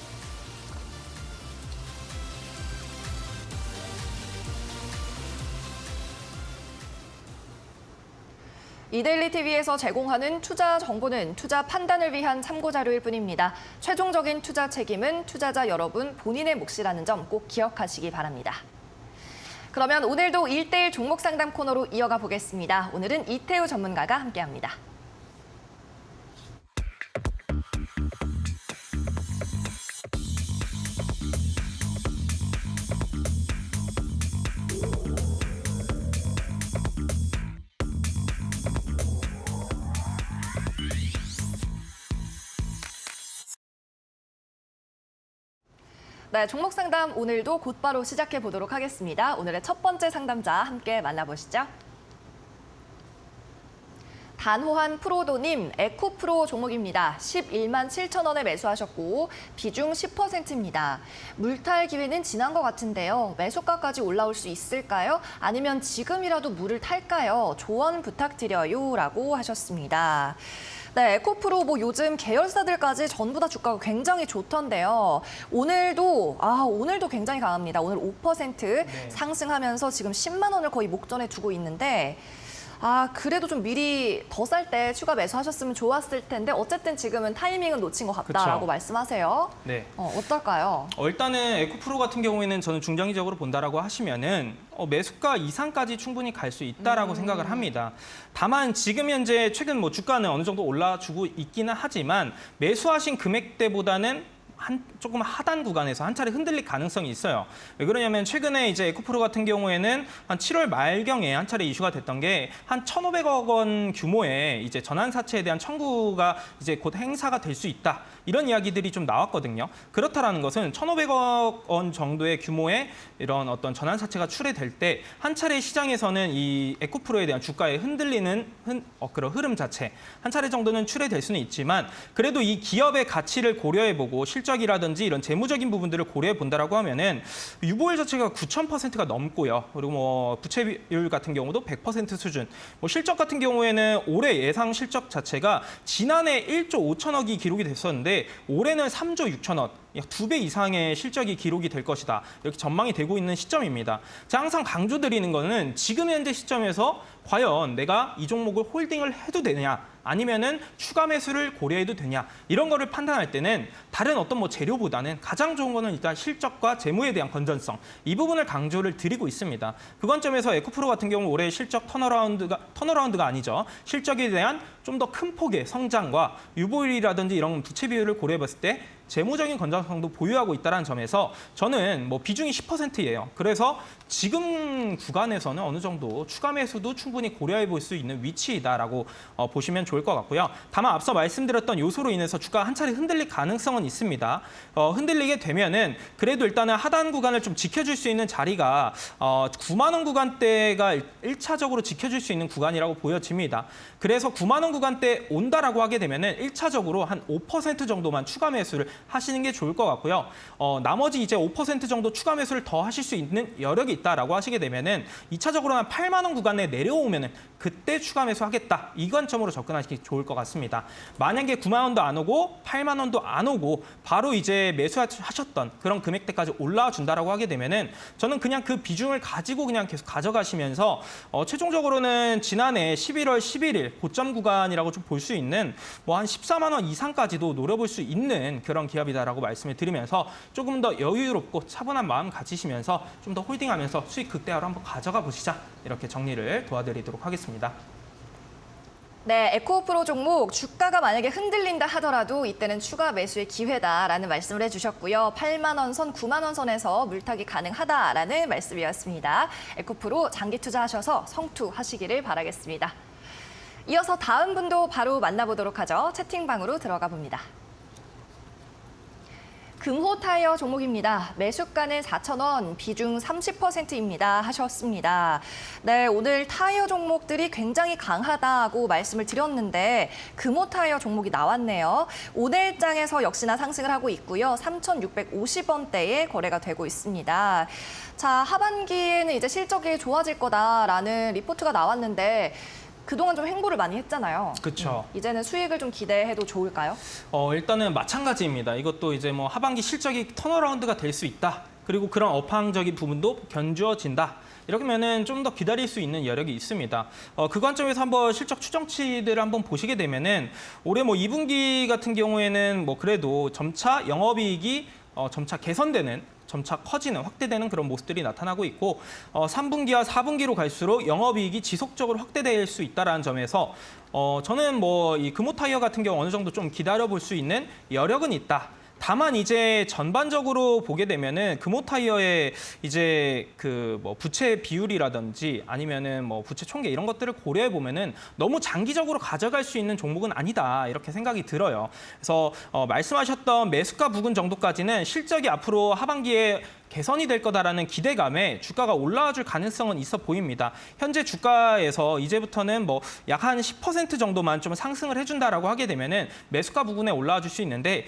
이데일리 TV에서 제공하는 투자 정보는 투자 판단을 위한 참고 자료일 뿐입니다. 최종적인 투자 책임은 투자자 여러분 본인의 몫이라는 점 꼭 기억하시기 바랍니다. 그러면 오늘도 1:1 종목 상담 코너로 이어가 보겠습니다. 오늘은 이태우 전문가가 함께합니다. 네, 종목 상담 오늘도 곧바로 시작해 보도록 하겠습니다. 오늘의 첫 번째 상담자 함께 만나보시죠. 단호한 프로도님, 에코프로 종목입니다. 11만 7천 원에 매수하셨고 비중 10%입니다. 물탈 기회는 지난 것 같은데요. 매수가까지 올라올 수 있을까요? 아니면 지금이라도 물을 탈까요? 조언 부탁드려요 라고 하셨습니다. 네, 에코프로 요즘 계열사들까지 전부 다 주가가 굉장히 좋던데요. 오늘도 굉장히 강합니다. 오늘 5% 상승하면서 지금 10만 원을 거의 목전에 두고 있는데 그래도 좀 미리 더 쌀 때 추가 매수하셨으면 좋았을 텐데 어쨌든 지금은 타이밍은 놓친 것 같다라고 말씀하세요. 네. 어떨까요? 일단은 에코프로 같은 경우에는 저는 중장기적으로 본다라고 하시면은 매수가 이상까지 충분히 갈 수 있다라고 생각을 합니다. 다만 지금 현재 최근 주가는 어느 정도 올라주고 있기는 하지만 매수하신 금액대보다는 조금 하단 구간에서 한 차례 흔들릴 가능성이 있어요. 왜 그러냐면 최근에 이제 에코프로 같은 경우에는 한 7월 말경에 한 차례 이슈가 됐던 게 한 1,500억 원 규모의 이제 전환사채에 대한 청구가 이제 곧 행사가 될 수 있다. 이런 이야기들이 좀 나왔거든요. 그렇다라는 것은 1,500억 원 정도의 규모의 이런 어떤 전환사채가 출회될 때 한 차례 시장에서는 이 에코프로에 대한 주가에 흔들리는 그런 흐름 자체 한 차례 정도는 출회될 수는 있지만 그래도 이 기업의 가치를 고려해보고 실적이라든지 이런 재무적인 부분들을 고려해 본다라고 하면은 유보율 자체가 9,000%가 넘고요. 그리고 부채 비율 같은 경우도 100% 수준. 실적 같은 경우에는 올해 예상 실적 자체가 지난해 1조 5천억이 기록이 됐었는데 올해는 3조 6천억. 약 2배 이상의 실적이 기록이 될 것이다. 이렇게 전망이 되고 있는 시점입니다. 제가 항상 강조드리는 거는 지금 현재 시점에서 과연 내가 이 종목을 홀딩을 해도 되냐 아니면은 추가 매수를 고려해도 되냐 이런 거를 판단할 때는 다른 어떤 재료보다는 가장 좋은 거는 일단 실적과 재무에 대한 건전성 이 부분을 강조를 드리고 있습니다. 그 관점에서 에코프로 같은 경우 올해 실적 턴어라운드가 아니죠. 실적에 대한 좀 더 큰 폭의 성장과 유보율이라든지 이런 부채 비율을 고려해봤을 때 재무적인 건전성도 보유하고 있다는 점에서 저는 비중이 10%예요. 그래서 지금 구간에서는 어느 정도 추가 매수도 충분히 고려해 볼 수 있는 위치이다라고 보시면 좋을 것 같고요. 다만 앞서 말씀드렸던 요소로 인해서 주가가 한 차례 흔들릴 가능성은 있습니다. 흔들리게 되면은 그래도 일단은 하단 구간을 좀 지켜줄 수 있는 자리가 9만 원 구간대가 1차적으로 지켜줄 수 있는 구간이라고 보여집니다. 그래서 9만 원 구간대 온다라고 하게 되면은 1차적으로 한 5% 정도만 추가 매수를 하시는 게 좋을 것 같고요. 나머지 이제 5% 정도 추가 매수를 더 하실 수 있는 여력이 있다라고 하시게 되면은 2차적으로 한 8만 원 구간에 내려오면은 그때 추가 매수하겠다. 이 관점으로 접근하시기 좋을 것 같습니다. 만약에 9만 원도 안 오고 8만 원도 안 오고 바로 이제 매수하셨던 그런 금액대까지 올라와 준다라고 하게 되면은 저는 그냥 그 비중을 가지고 그냥 계속 가져가시면서 최종적으로는 지난해 11월 11일 고점 구간이라고 좀 볼 수 있는 한 14만 원 이상까지도 노려볼 수 있는 그런 기업이다라고 말씀을 드리면서 조금 더 여유롭고 차분한 마음 가지시면서 좀 더 홀딩하면서 수익 극대화로 한번 가져가 보시자. 이렇게 정리를 도와드리도록 하겠습니다. 네, 에코프로 종목 주가가 만약에 흔들린다 하더라도 이때는 추가 매수의 기회다라는 말씀을 해주셨고요. 8만 원 선, 9만 원 선에서 물타기 가능하다라는 말씀이었습니다. 에코프로 장기 투자하셔서 성투하시기를 바라겠습니다. 이어서 다음 분도 바로 만나보도록 하죠. 채팅방으로 들어가 봅니다. 금호타이어 종목입니다. 매수가는 4,000원, 비중 30%입니다. 하셨습니다. 네, 오늘 타이어 종목들이 굉장히 강하다고 말씀을 드렸는데 금호타이어 종목이 나왔네요. 오늘 장에서 역시나 상승을 하고 있고요. 3,650원대에 거래가 되고 있습니다. 자, 하반기에는 이제 실적이 좋아질 거다라는 리포트가 나왔는데 그동안 좀 횡보를 많이 했잖아요. 그렇죠. 이제는 수익을 좀 기대해도 좋을까요? 일단은 마찬가지입니다. 이것도 이제 뭐 하반기 실적이 턴어라운드가 될 수 있다. 그리고 그런 업황적인 부분도 견주어진다. 이렇게면은 좀 더 기다릴 수 있는 여력이 있습니다. 그 관점에서 한번 실적 추정치들을 한번 보시게 되면은 올해 뭐 2분기 같은 경우에는 뭐 그래도 점차 영업이익이 점차 개선되는 점차 커지는 확대되는 그런 모습들이 나타나고 있고 3분기와 4분기로 갈수록 영업이익이 지속적으로 확대될 수 있다는 점에서 저는 뭐 이 금호타이어 같은 경우 어느 정도 좀 기다려볼 수 있는 여력은 있다. 다만 이제 전반적으로 보게 되면은 금호타이어의 이제 그 뭐 부채 비율이라든지 아니면은 뭐 부채 총계 이런 것들을 고려해 보면은 너무 장기적으로 가져갈 수 있는 종목은 아니다 이렇게 생각이 들어요. 그래서 말씀하셨던 매수가 부근 정도까지는 실적이 앞으로 하반기에 개선이 될 거다라는 기대감에 주가가 올라와 줄 가능성은 있어 보입니다. 현재 주가에서 이제부터는 뭐 약 한 10% 정도만 좀 상승을 해준다라고 하게 되면은 매수가 부근에 올라와 줄 수 있는데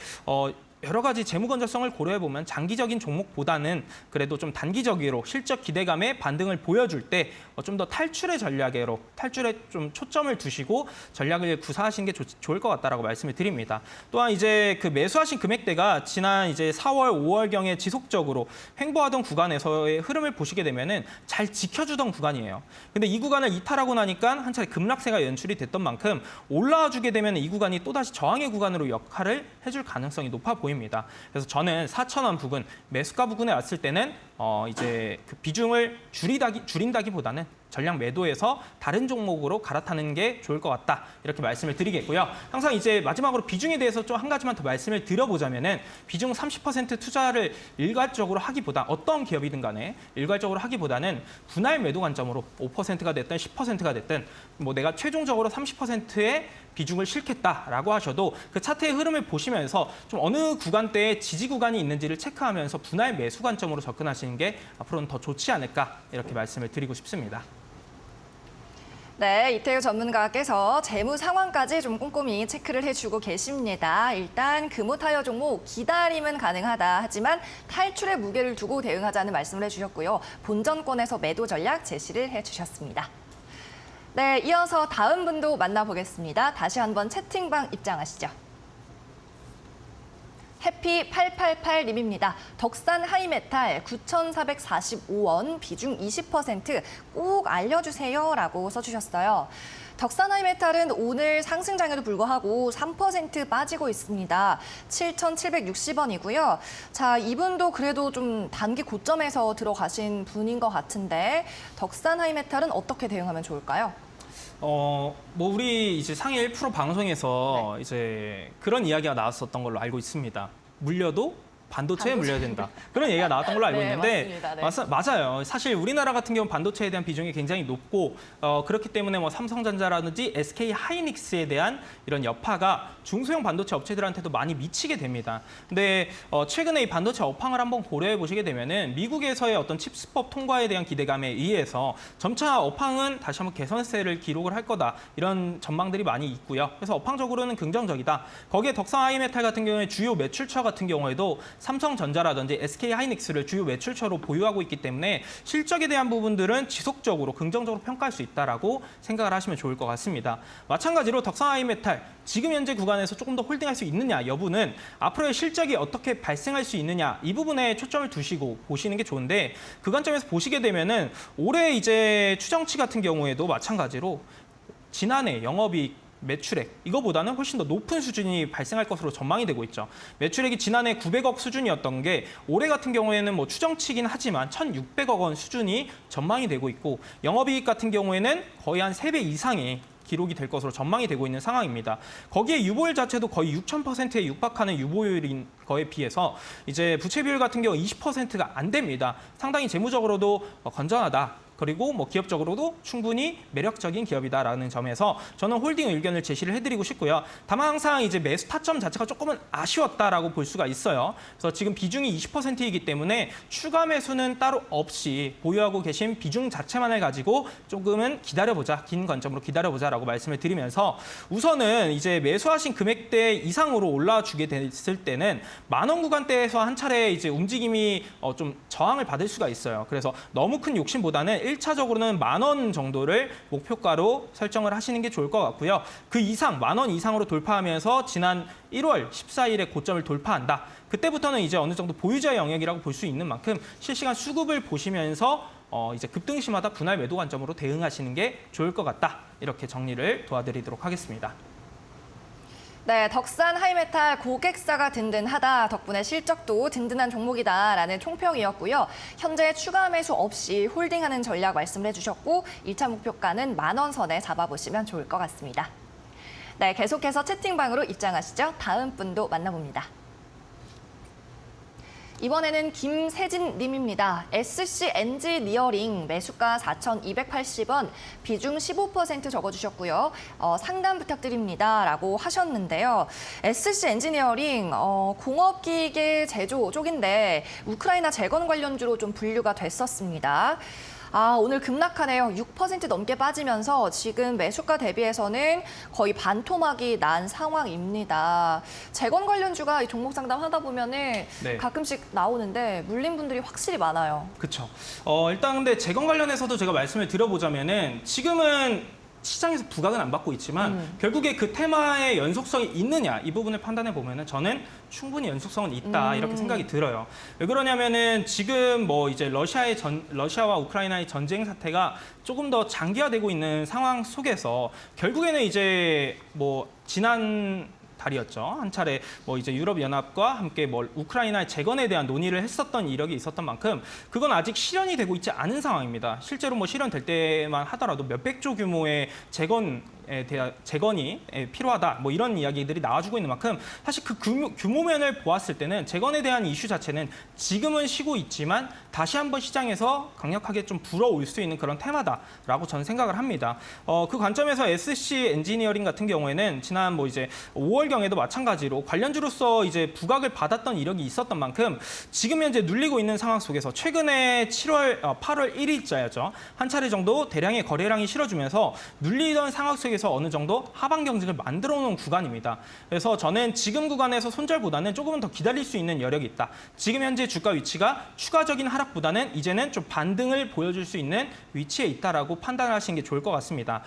여러 가지 재무 건전성을 고려해 보면 장기적인 종목보다는 그래도 좀 단기적으로 실적 기대감에 반등을 보여줄 때 좀 더 탈출의 전략으로 탈출에 좀 초점을 두시고 전략을 구사하시는 게 좋을 것 같다라고 말씀을 드립니다. 또한 이제 그 매수하신 금액대가 지난 이제 4월, 5월경에 지속적으로 횡보하던 구간에서의 흐름을 보시게 되면은 잘 지켜주던 구간이에요. 근데 이 구간을 이탈하고 나니까 한 차례 급락세가 연출이 됐던 만큼 올라와 주게 되면 이 구간이 또다시 저항의 구간으로 역할을 해줄 가능성이 높아 보입니다. 그래서 저는 4,000원 부근, 매수가 부근에 왔을 때는 이제 그 비중을 줄인다기보다는 전량 매도해서 다른 종목으로 갈아타는 게 좋을 것 같다. 이렇게 말씀을 드리겠고요. 항상 이제 마지막으로 비중에 대해서 좀 한 가지만 더 말씀을 드려보자면은 비중 30% 투자를 일괄적으로 하기보다 어떤 기업이든 간에 일괄적으로 하기보다는 분할 매도 관점으로 5%가 됐든 10%가 됐든 뭐 내가 최종적으로 30%의 비중을 실겠다라고 하셔도 그 차트의 흐름을 보시면서 좀 어느 구간대에 지지 구간이 있는지를 체크하면서 분할 매수 관점으로 접근하시는 게 앞으로는 더 좋지 않을까 이렇게 말씀을 드리고 싶습니다. 네, 이태우 전문가께서 재무 상황까지 좀 꼼꼼히 체크를 해주고 계십니다. 일단 금호타이어 종목 기다림은 가능하다. 하지만 탈출의 무게를 두고 대응하자는 말씀을 해주셨고요. 본전권에서 매도 전략 제시를 해주셨습니다. 네, 이어서 다음 분도 만나보겠습니다. 다시 한번 채팅방 입장하시죠. 해피888님입니다. 덕산 하이메탈 9,445원, 비중 20%꼭 알려주세요 라고 써주셨어요. 덕산 하이메탈은 오늘 상승장에도 불구하고 3% 빠지고 있습니다. 7,760원이고요. 자, 이분도 그래도 좀 단기 고점에서 들어가신 분인 것 같은데 덕산 하이메탈은 어떻게 대응하면 좋을까요? 뭐 우리 이제 상해 1% 방송에서 이제 그런 이야기가 나왔었던 걸로 알고 있습니다. 물려도 반도체에 물려야 된다. 그런 얘기가 나왔던 걸로 알고 네, 있는데 맞습니다. 네. 맞아요. 사실 우리나라 같은 경우는 반도체에 대한 비중이 굉장히 높고 그렇기 때문에 뭐 삼성전자라든지 SK 하이닉스에 대한 이런 여파가 중소형 반도체 업체들한테도 많이 미치게 됩니다. 근데 최근에 이 반도체 업황을 한번 고려해 보시게 되면은 미국에서의 어떤 칩스법 통과에 대한 기대감에 의해서 점차 업황은 다시 한번 개선세를 기록을 할 거다. 이런 전망들이 많이 있고요. 그래서 업황적으로는 긍정적이다. 거기에 덕산 하이메탈 같은 경우에 주요 매출처 같은 경우에도 삼성전자라든지 SK 하이닉스를 주요 매출처로 보유하고 있기 때문에 실적에 대한 부분들은 지속적으로 긍정적으로 평가할 수 있다라고 생각을 하시면 좋을 것 같습니다. 마찬가지로 덕산 하이메탈 지금 현재 구간에서 조금 더 홀딩할 수 있느냐 여부는 앞으로의 실적이 어떻게 발생할 수 있느냐 이 부분에 초점을 두시고 보시는 게 좋은데 그 관점에서 보시게 되면은 올해 이제 추정치 같은 경우에도 마찬가지로 지난해 영업이익 매출액 이거보다는 훨씬 더 높은 수준이 발생할 것으로 전망이 되고 있죠. 매출액이 지난해 900억 수준이었던 게 올해 같은 경우에는 뭐 추정치긴 하지만 1,600억 원 수준이 전망이 되고 있고 영업이익 같은 경우에는 거의 한 3배 이상의 기록이 될 것으로 전망이 되고 있는 상황입니다. 거기에 유보율 자체도 거의 6,000%에 육박하는 유보율인 거에 비해서 이제 부채 비율 같은 경우 20%가 안 됩니다. 상당히 재무적으로도 건전하다. 그리고 뭐 기업적으로도 충분히 매력적인 기업이다라는 점에서 저는 홀딩 의견을 제시를 해드리고 싶고요. 다만 항상 이제 매수 타점 자체가 조금은 아쉬웠다라고 볼 수가 있어요. 그래서 지금 비중이 20%이기 때문에 추가 매수는 따로 없이 보유하고 계신 비중 자체만을 가지고 조금은 기다려보자, 긴 관점으로 기다려보자라고 말씀을 드리면서 우선은 이제 매수하신 금액대 이상으로 올라주게 됐을 때는 10,000원 구간대에서 한 차례 이제 움직임이 좀 저항을 받을 수가 있어요. 그래서 너무 큰 욕심보다는 1차적으로는 10,000원 정도를 목표가로 설정을 하시는 게 좋을 것 같고요. 그 이상 10,000원 이상으로 돌파하면서 지난 1월 14일에 고점을 돌파한다. 그때부터는 이제 어느 정도 보유자의 영역이라고 볼 수 있는 만큼 실시간 수급을 보시면서 이제 급등시마다 분할 매도 관점으로 대응하시는 게 좋을 것 같다. 이렇게 정리를 도와드리도록 하겠습니다. 네, 덕산 하이메탈 고객사가 든든하다. 덕분에 실적도 든든한 종목이다라는 총평이었고요. 현재 추가 매수 없이 홀딩하는 전략 말씀을 해주셨고 1차 목표가는 10,000원 선에 잡아보시면 좋을 것 같습니다. 네, 계속해서 채팅방으로 입장하시죠. 다음 분도 만나봅니다. 이번에는 김세진 님입니다. SC 엔지니어링 매수가 4,280원, 비중 15% 적어주셨고요. 상담 부탁드립니다. 라고 하셨는데요. SC 엔지니어링 공업기계 제조 쪽인데 우크라이나 재건 관련주로 좀 분류가 됐었습니다. 오늘 급락하네요. 6% 넘게 빠지면서 지금 매수가 대비해서는 거의 반토막이 난 상황입니다. 재건 관련주가 이 종목 상담 하다 보면은 네. 가끔씩 나오는데 물린 분들이 확실히 많아요. 그렇죠. 일단 근데 재건 관련해서도 제가 말씀을 드려보자면은 지금은 시장에서 부각은 안 받고 있지만 결국에 그 테마의 연속성이 있느냐 이 부분을 판단해 보면은 저는 충분히 연속성은 있다 이렇게 생각이 들어요. 왜 그러냐면은 지금 뭐 이제 러시아와 우크라이나의 전쟁 사태가 조금 더 장기화되고 있는 상황 속에서 결국에는 이제 뭐 지난 달이었죠. 한 차례 뭐 이제 유럽 연합과 함께 뭐 우크라이나의 재건에 대한 논의를 했었던 이력이 있었던 만큼 그건 아직 실현이 되고 있지 않은 상황입니다. 실제로 뭐 실현될 때만 하더라도 몇백조 규모의 재건이 필요하다 뭐 이런 이야기들이 나와주고 있는 만큼 사실 그 규모면을 보았을 때는 재건에 대한 이슈 자체는 지금은 쉬고 있지만 다시 한번 시장에서 강력하게 좀 불어올 수 있는 그런 테마다라고 저는 생각을 합니다. 그 관점에서 SC 엔지니어링 같은 경우에는 지난 뭐 이제 5월경에도 마찬가지로 관련주로서 이제 부각을 받았던 이력이 있었던 만큼 지금 현재 눌리고 있는 상황 속에서 최근에 8월 1일자였죠. 한 차례 정도 대량의 거래량이 실어주면서 눌리던 상황 속에서 어느 정도 하방 경직을 만들어 놓은 구간입니다. 그래서 저는 지금 구간에서 손절보다는 조금은 더 기다릴 수 있는 여력이 있다. 지금 현재 주가 위치가 추가적인 하락보다는 이제는 좀 반등을 보여줄 수 있는 위치에 있다라고 판단하시는 게 좋을 것 같습니다.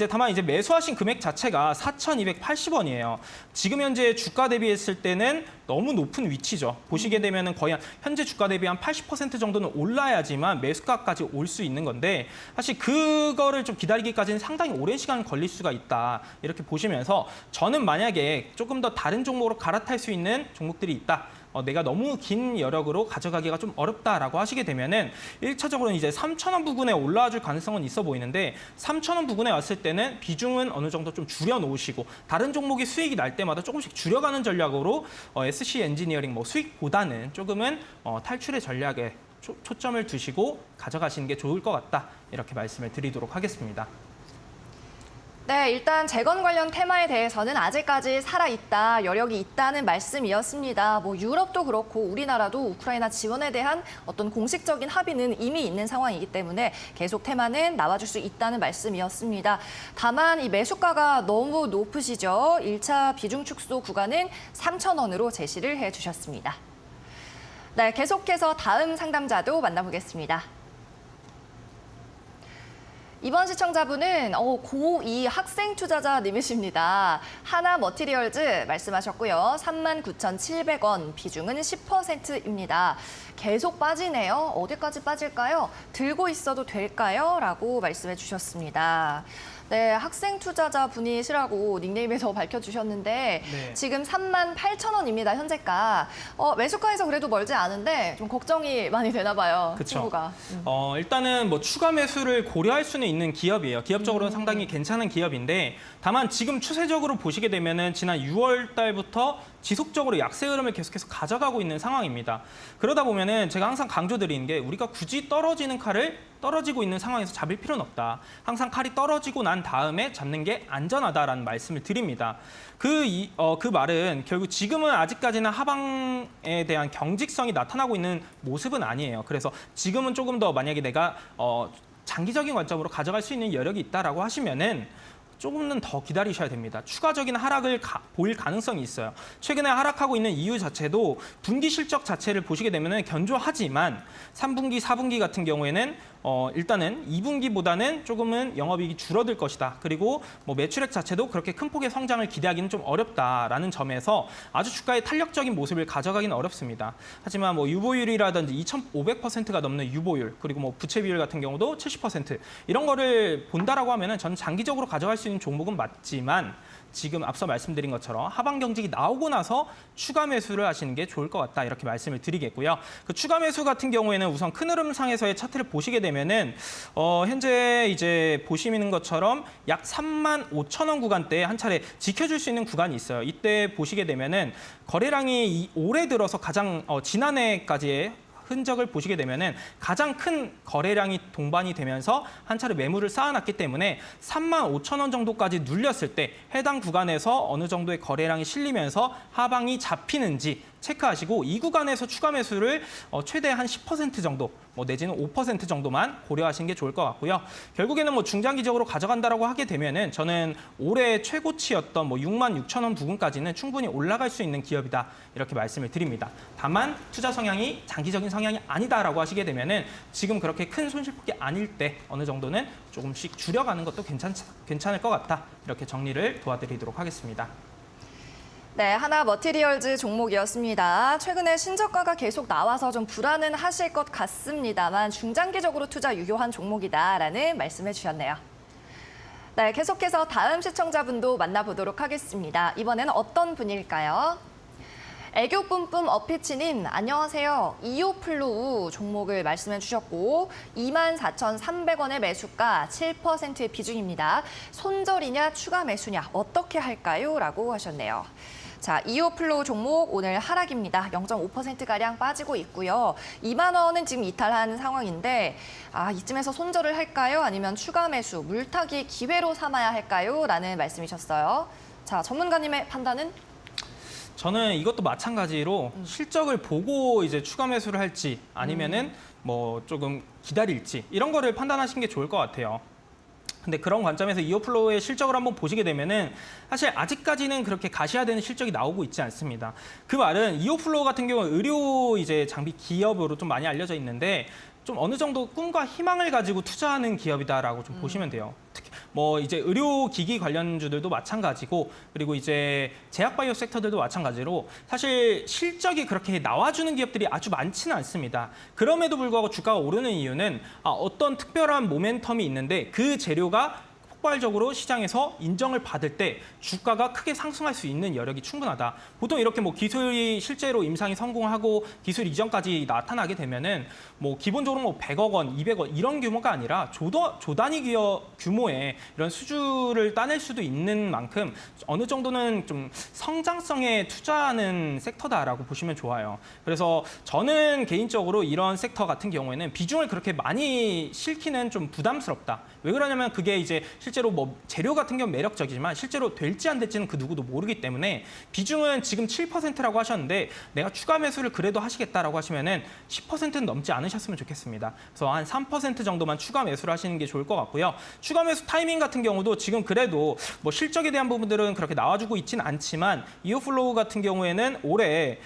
다만 이제 매수하신 금액 자체가 4,280원이에요. 지금 현재 주가 대비했을 때는 너무 높은 위치죠. 보시게 되면은 거의 현재 주가 대비 한 80% 정도는 올라야지만 매수가까지 올 수 있는 건데 사실 그거를 좀 기다리기까지는 상당히 오랜 시간 걸릴 수가 있다. 이렇게 보시면서 저는 만약에 조금 더 다른 종목으로 갈아탈 수 있는 종목들이 있다. 내가 너무 긴 여력으로 가져가기가 좀 어렵다라고 하시게 되면은 1차적으로는 이제 3,000원 부근에 올라와 줄 가능성은 있어 보이는데 3,000원 부근에 왔을 때는 비중은 어느 정도 좀 줄여 놓으시고 다른 종목이 수익이 날 때마다 조금씩 줄여가는 전략으로 SC 엔지니어링 뭐 수익보다는 조금은 탈출의 전략에 초점을 두시고 가져가시는 게 좋을 것 같다. 이렇게 말씀을 드리도록 하겠습니다. 네, 일단 재건 관련 테마에 대해서는 아직까지 살아있다, 여력이 있다는 말씀이었습니다. 뭐 유럽도 그렇고 우리나라도 우크라이나 지원에 대한 어떤 공식적인 합의는 이미 있는 상황이기 때문에 계속 테마는 나와줄 수 있다는 말씀이었습니다. 다만 이 매수가가 너무 높으시죠. 1차 비중 축소 구간은 3,000원으로 제시를 해주셨습니다. 네, 계속해서 다음 상담자도 만나보겠습니다. 이번 시청자분은 고2 학생 투자자님이십니다. 하나 머티리얼즈 말씀하셨고요. 39,700원, 비중은 10%입니다. 계속 빠지네요. 어디까지 빠질까요? 들고 있어도 될까요? 라고 말씀해 주셨습니다. 네, 학생 투자자 분이시라고 닉네임에서 밝혀주셨는데 네. 지금 38,000원입니다, 현재가. 매수가에서 그래도 멀지 않은데 좀 걱정이 많이 되나 봐요, 그쵸. 친구가. 일단은 뭐 추가 매수를 고려할 수는 있는 기업이에요. 기업적으로는 상당히 괜찮은 기업인데 다만 지금 추세적으로 보시게 되면은 지난 6월 달부터 지속적으로 약세 흐름을 계속해서 가져가고 있는 상황입니다. 그러다 보면은 제가 항상 강조드리는 게 우리가 굳이 떨어지는 칼을 떨어지고 있는 상황에서 잡을 필요는 없다. 항상 칼이 떨어지고 난 다음에 잡는 게 안전하다라는 말씀을 드립니다. 그 말은 결국 지금은 아직까지는 하방에 대한 경직성이 나타나고 있는 모습은 아니에요. 그래서 지금은 조금 더 만약에 내가 장기적인 관점으로 가져갈 수 있는 여력이 있다라고 하시면은 조금은 더 기다리셔야 됩니다. 추가적인 하락을 보일 가능성이 있어요. 최근에 하락하고 있는 이유 자체도 분기 실적 자체를 보시게 되면 견조하지만 3분기, 4분기 같은 경우에는 일단은 2분기보다는 조금은 영업이익이 줄어들 것이다. 그리고 뭐 매출액 자체도 그렇게 큰 폭의 성장을 기대하기는 좀 어렵다라는 점에서 아주 주가의 탄력적인 모습을 가져가기는 어렵습니다. 하지만 뭐 유보율이라든지 2,500%가 넘는 유보율, 그리고 뭐 부채 비율 같은 경우도 70% 이런 거를 본다라고 하면은 저는 장기적으로 가져갈 수 있는 종목은 맞지만 지금 앞서 말씀드린 것처럼 하방 경직이 나오고 나서 추가 매수를 하시는 게 좋을 것 같다 이렇게 말씀을 드리겠고요. 그 추가 매수 같은 경우에는 우선 큰 흐름상에서의 차트를 보시게 되면은 현재 이제 보시는 것처럼 약 35,000원 구간대에 한 차례 지켜줄 수 있는 구간이 있어요. 이때 보시게 되면은 거래량이 올해 들어서 가장 지난해까지의 흔적을 보시게 되면은 가장 큰 거래량이 동반이 되면서 한 차례 매물을 쌓아놨기 때문에 35,000원 정도까지 눌렸을 때 해당 구간에서 어느 정도의 거래량이 실리면서 하방이 잡히는지 체크하시고 이 구간에서 추가 매수를 최대 한 10% 정도 내지는 5% 정도만 고려하시는 게 좋을 것 같고요. 결국에는 뭐 중장기적으로 가져간다라고 하게 되면은 저는 올해 최고치였던 66,000원 부근까지는 충분히 올라갈 수 있는 기업이다 이렇게 말씀을 드립니다. 다만 투자 성향이 장기적인 성향이 아니다라고 하시게 되면은 지금 그렇게 큰 손실폭이 아닐 때 어느 정도는 조금씩 줄여가는 것도 괜찮을 것 같다 이렇게 정리를 도와드리도록 하겠습니다. 네, 하나 머티리얼즈 종목이었습니다. 최근에 신저가가 계속 나와서 좀 불안은 하실 것 같습니다만 중장기적으로 투자 유효한 종목이다라는 말씀해 주셨네요. 네, 계속해서 다음 시청자분도 만나보도록 하겠습니다. 이번에는 어떤 분일까요? 애교 뿜뿜 어피치님, 안녕하세요. 이오플로우 종목을 말씀해 주셨고 24,300원의 매수가 7%의 비중입니다. 손절이냐 추가 매수냐 어떻게 할까요? 라고 하셨네요. 자, 이오플로우 종목 오늘 하락입니다. 0.5%가량 빠지고 있고요. 2만 원은 지금 이탈한 상황인데 이쯤에서 손절을 할까요? 아니면 추가 매수, 물타기 기회로 삼아야 할까요? 라는 말씀이셨어요. 자, 전문가님의 판단은? 저는 이것도 마찬가지로 실적을 보고 이제 추가 매수를 할지 아니면은 뭐 조금 기다릴지 이런 거를 판단하시는 게 좋을 것 같아요. 근데 그런 관점에서 이오플로우의 실적을 한번 보시게 되면은 사실 아직까지는 그렇게 가시화되는 실적이 나오고 있지 않습니다. 그 말은 이오플로우 같은 경우는 의료 이제 장비 기업으로 좀 많이 알려져 있는데 좀 어느 정도 꿈과 희망을 가지고 투자하는 기업이다라고 좀 보시면 돼요. 특히 뭐 이제 의료기기 관련주들도 마찬가지고 그리고 이제 제약바이오 섹터들도 마찬가지로 사실 실적이 그렇게 나와주는 기업들이 아주 많지는 않습니다. 그럼에도 불구하고 주가가 오르는 이유는 어떤 특별한 모멘텀이 있는데 그 재료가 폭발적으로 시장에서 인정을 받을 때 주가가 크게 상승할 수 있는 여력이 충분하다. 보통 이렇게 뭐 기술이 실제로 임상이 성공하고 기술 이전까지 나타나게 되면은 뭐 기본적으로 뭐 100억 원, 200억 이런 규모가 아니라 조 단위 기업 규모의 이런 수주를 따낼 수도 있는 만큼 어느 정도는 좀 성장성에 투자하는 섹터다라고 보시면 좋아요. 그래서 저는 개인적으로 이런 섹터 같은 경우에는 비중을 그렇게 많이 실기는 좀 부담스럽다. 왜 그러냐면 그게 이제 실제로 뭐 재료 같은 경우는 매력적이지만 실제로 될지 안 될지는 그 누구도 모르기 때문에 비중은 지금 7%라고 하셨는데 내가 추가 매수를 그래도 하시겠다라고 하시면은 10%는 넘지 않으셨으면 좋겠습니다. 그래서 한 3% 정도만 추가 매수를 하시는 게 좋을 것 같고요. 추가 매수 타이밍 같은 경우도 지금 그래도 뭐 실적에 대한 부분들은 그렇게 나와주고 있지는 않지만 이오플로우 같은 경우에는 올해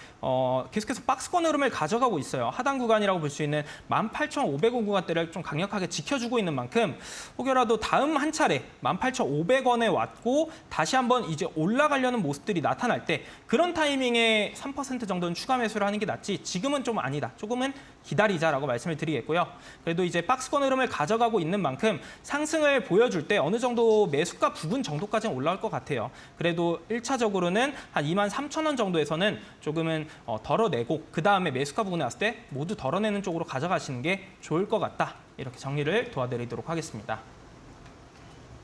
계속해서 박스권 흐름을 가져가고 있어요. 하단 구간이라고 볼 수 있는 18,500원 구간대를 좀 강력하게 지켜주고 있는 만큼 혹여라도 다음 한 차례 차례 18,500원에 왔고 다시 한번 이제 올라가려는 모습들이 나타날 때 그런 타이밍에 3% 정도는 추가 매수를 하는 게 낫지 지금은 좀 아니다. 조금은 기다리자라고 말씀을 드리겠고요. 그래도 이제 박스권 흐름을 가져가고 있는 만큼 상승을 보여줄 때 어느 정도 매수가 부근 정도까지는 올라올 것 같아요. 그래도 1차적으로는 한 23,000원 정도에서는 조금은 덜어내고 그다음에 매수가 부근에 왔을 때 모두 덜어내는 쪽으로 가져가시는 게 좋을 것 같다. 이렇게 정리를 도와드리도록 하겠습니다.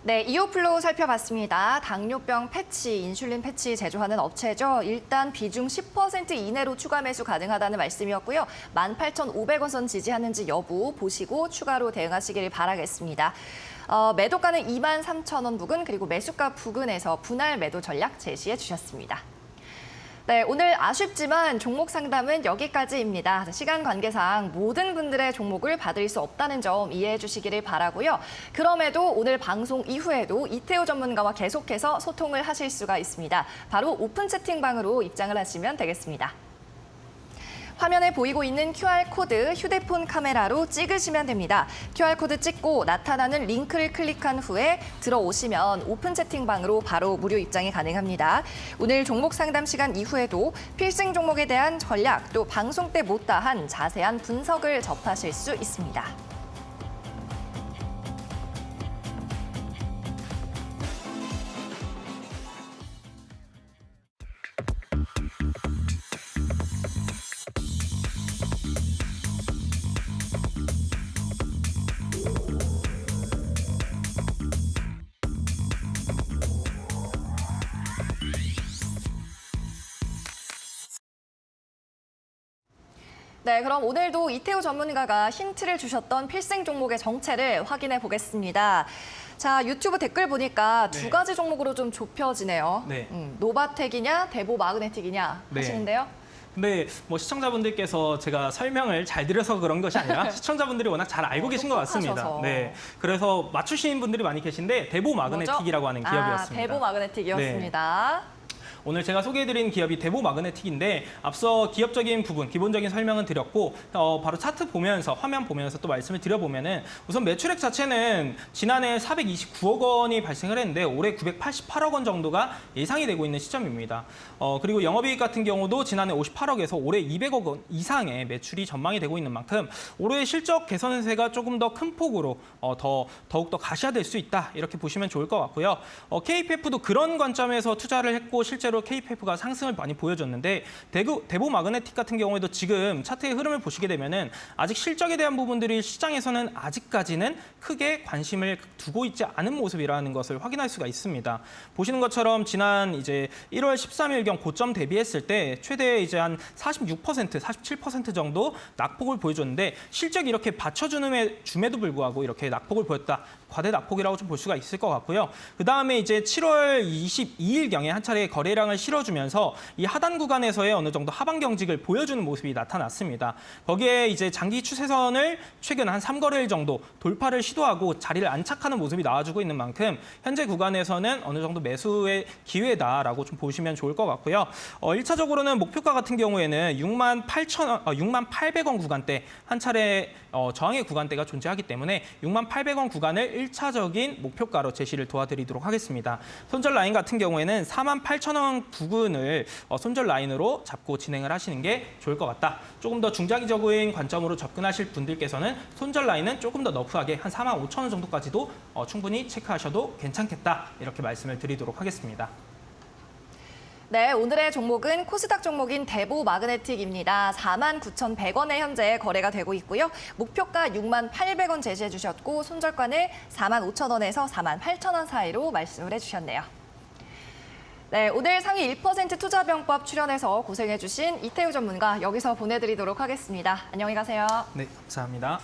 네, 이오플로우 살펴봤습니다. 당뇨병 패치, 인슐린 패치 제조하는 업체죠. 일단 비중 10% 이내로 추가 매수 가능하다는 말씀이었고요. 18,500원 선 지지하는지 여부 보시고 추가로 대응하시길 바라겠습니다. 매도가는 23,000원 부근 그리고 매수가 부근에서 분할 매도 전략 제시해 주셨습니다. 네, 오늘 아쉽지만 종목 상담은 여기까지입니다. 시간 관계상 모든 분들의 종목을 받을 수 없다는 점 이해해 주시기를 바라고요. 그럼에도 오늘 방송 이후에도 이태호 전문가와 계속해서 소통을 하실 수가 있습니다. 바로 오픈 채팅방으로 입장을 하시면 되겠습니다. 화면에 보이고 있는 QR코드 휴대폰 카메라로 찍으시면 됩니다. QR코드 찍고 나타나는 링크를 클릭한 후에 들어오시면 오픈 채팅방으로 바로 무료 입장이 가능합니다. 오늘 종목 상담 시간 이후에도 필승 종목에 대한 전략 또 방송 때 못다한 자세한 분석을 접하실 수 있습니다. 네, 그럼 오늘도 이태호 전문가가 힌트를 주셨던 필승 종목의 정체를 확인해 보겠습니다. 자, 유튜브 댓글 보니까 네. 두 가지 종목으로 좀 좁혀지네요. 네. 노바텍이냐, 대보 마그네틱이냐 네. 하시는데요. 근데 뭐 시청자분들께서 제가 설명을 잘 드려서 그런 것이 아니라 시청자분들이 워낙 잘 알고 계신 것 같습니다. 똑똑하셔서. 네, 그래서 맞추시는 분들이 많이 계신데 대보 마그네틱이라고 하는 기업이었습니다. 대보 마그네틱이었습니다. 오늘 제가 소개해드린 기업이 대보 마그네틱인데 앞서 기업적인 부분, 기본적인 설명은 드렸고 바로 차트 보면서 화면 보면서 또 말씀을 드려보면은 우선 매출액 자체는 지난해 429억 원이 발생을 했는데 올해 988억 원 정도가 예상이 되고 있는 시점입니다. 그리고 영업이익 같은 경우도 지난해 58억에서 올해 200억 원 이상의 매출이 전망이 되고 있는 만큼 올해 실적 개선세가 조금 더 큰 폭으로 더욱더 가시화될 수 있다 이렇게 보시면 좋을 것 같고요. KPF도 그런 관점에서 투자를 했고 실제로 KPF가 상승을 많이 보여줬는데 대보 마그네틱 같은 경우에도 지금 차트의 흐름을 보시게 되면은 아직 실적에 대한 부분들이 시장에서는 아직까지는 크게 관심을 두고 있지 않은 모습이라는 것을 확인할 수가 있습니다. 보시는 것처럼 지난 이제 1월 13일경 고점 대비했을 때 최대 이제 한 46%, 47% 정도 낙폭을 보여줬는데 실적이 이렇게 받쳐줌에도 불구하고 이렇게 낙폭을 보였다. 과대 낙폭이라고 좀 볼 수가 있을 것 같고요. 그 다음에 이제 7월 22일경에 한 차례 거래량을 실어주면서 이 하단 구간에서의 어느 정도 하방 경직을 보여주는 모습이 나타났습니다. 거기에 이제 장기 추세선을 최근 한 3거래일 정도 돌파를 시도하고 자리를 안착하는 모습이 나와주고 있는 만큼 현재 구간에서는 어느 정도 매수의 기회다라고 좀 보시면 좋을 것 같고요. 1차적으로는 목표가 같은 경우에는 68,000원 구간대 한 차례 저항의 구간대가 존재하기 때문에 68,000원 구간을 1차적인 목표가로 제시를 도와드리도록 하겠습니다. 손절 라인 같은 경우에는 48,000원 부근을 손절 라인으로 잡고 진행을 하시는 게 좋을 것 같다. 조금 더 중장기적인 관점으로 접근하실 분들께서는 손절 라인은 조금 더 너프하게 한 45,000원 정도까지도 충분히 체크하셔도 괜찮겠다. 이렇게 말씀을 드리도록 하겠습니다. 네, 오늘의 종목은 코스닥 종목인 대보 마그네틱입니다. 49,100원에 현재 거래가 되고 있고요. 목표가 68,000원 제시해 주셨고 손절가는 45,000원에서 48,000원 사이로 말씀을 해주셨네요. 네, 오늘 상위 1% 투자병법 출연해서 고생해 주신 이태우 전문가 여기서 보내드리도록 하겠습니다. 안녕히 가세요. 네, 감사합니다.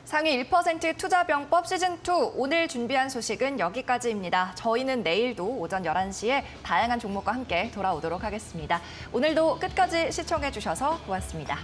상위 1% 투자병법 시즌2 오늘 준비한 소식은 여기까지입니다. 저희는 내일도 오전 11시에 다양한 종목과 함께 돌아오도록 하겠습니다. 오늘도 끝까지 시청해 주셔서 고맙습니다.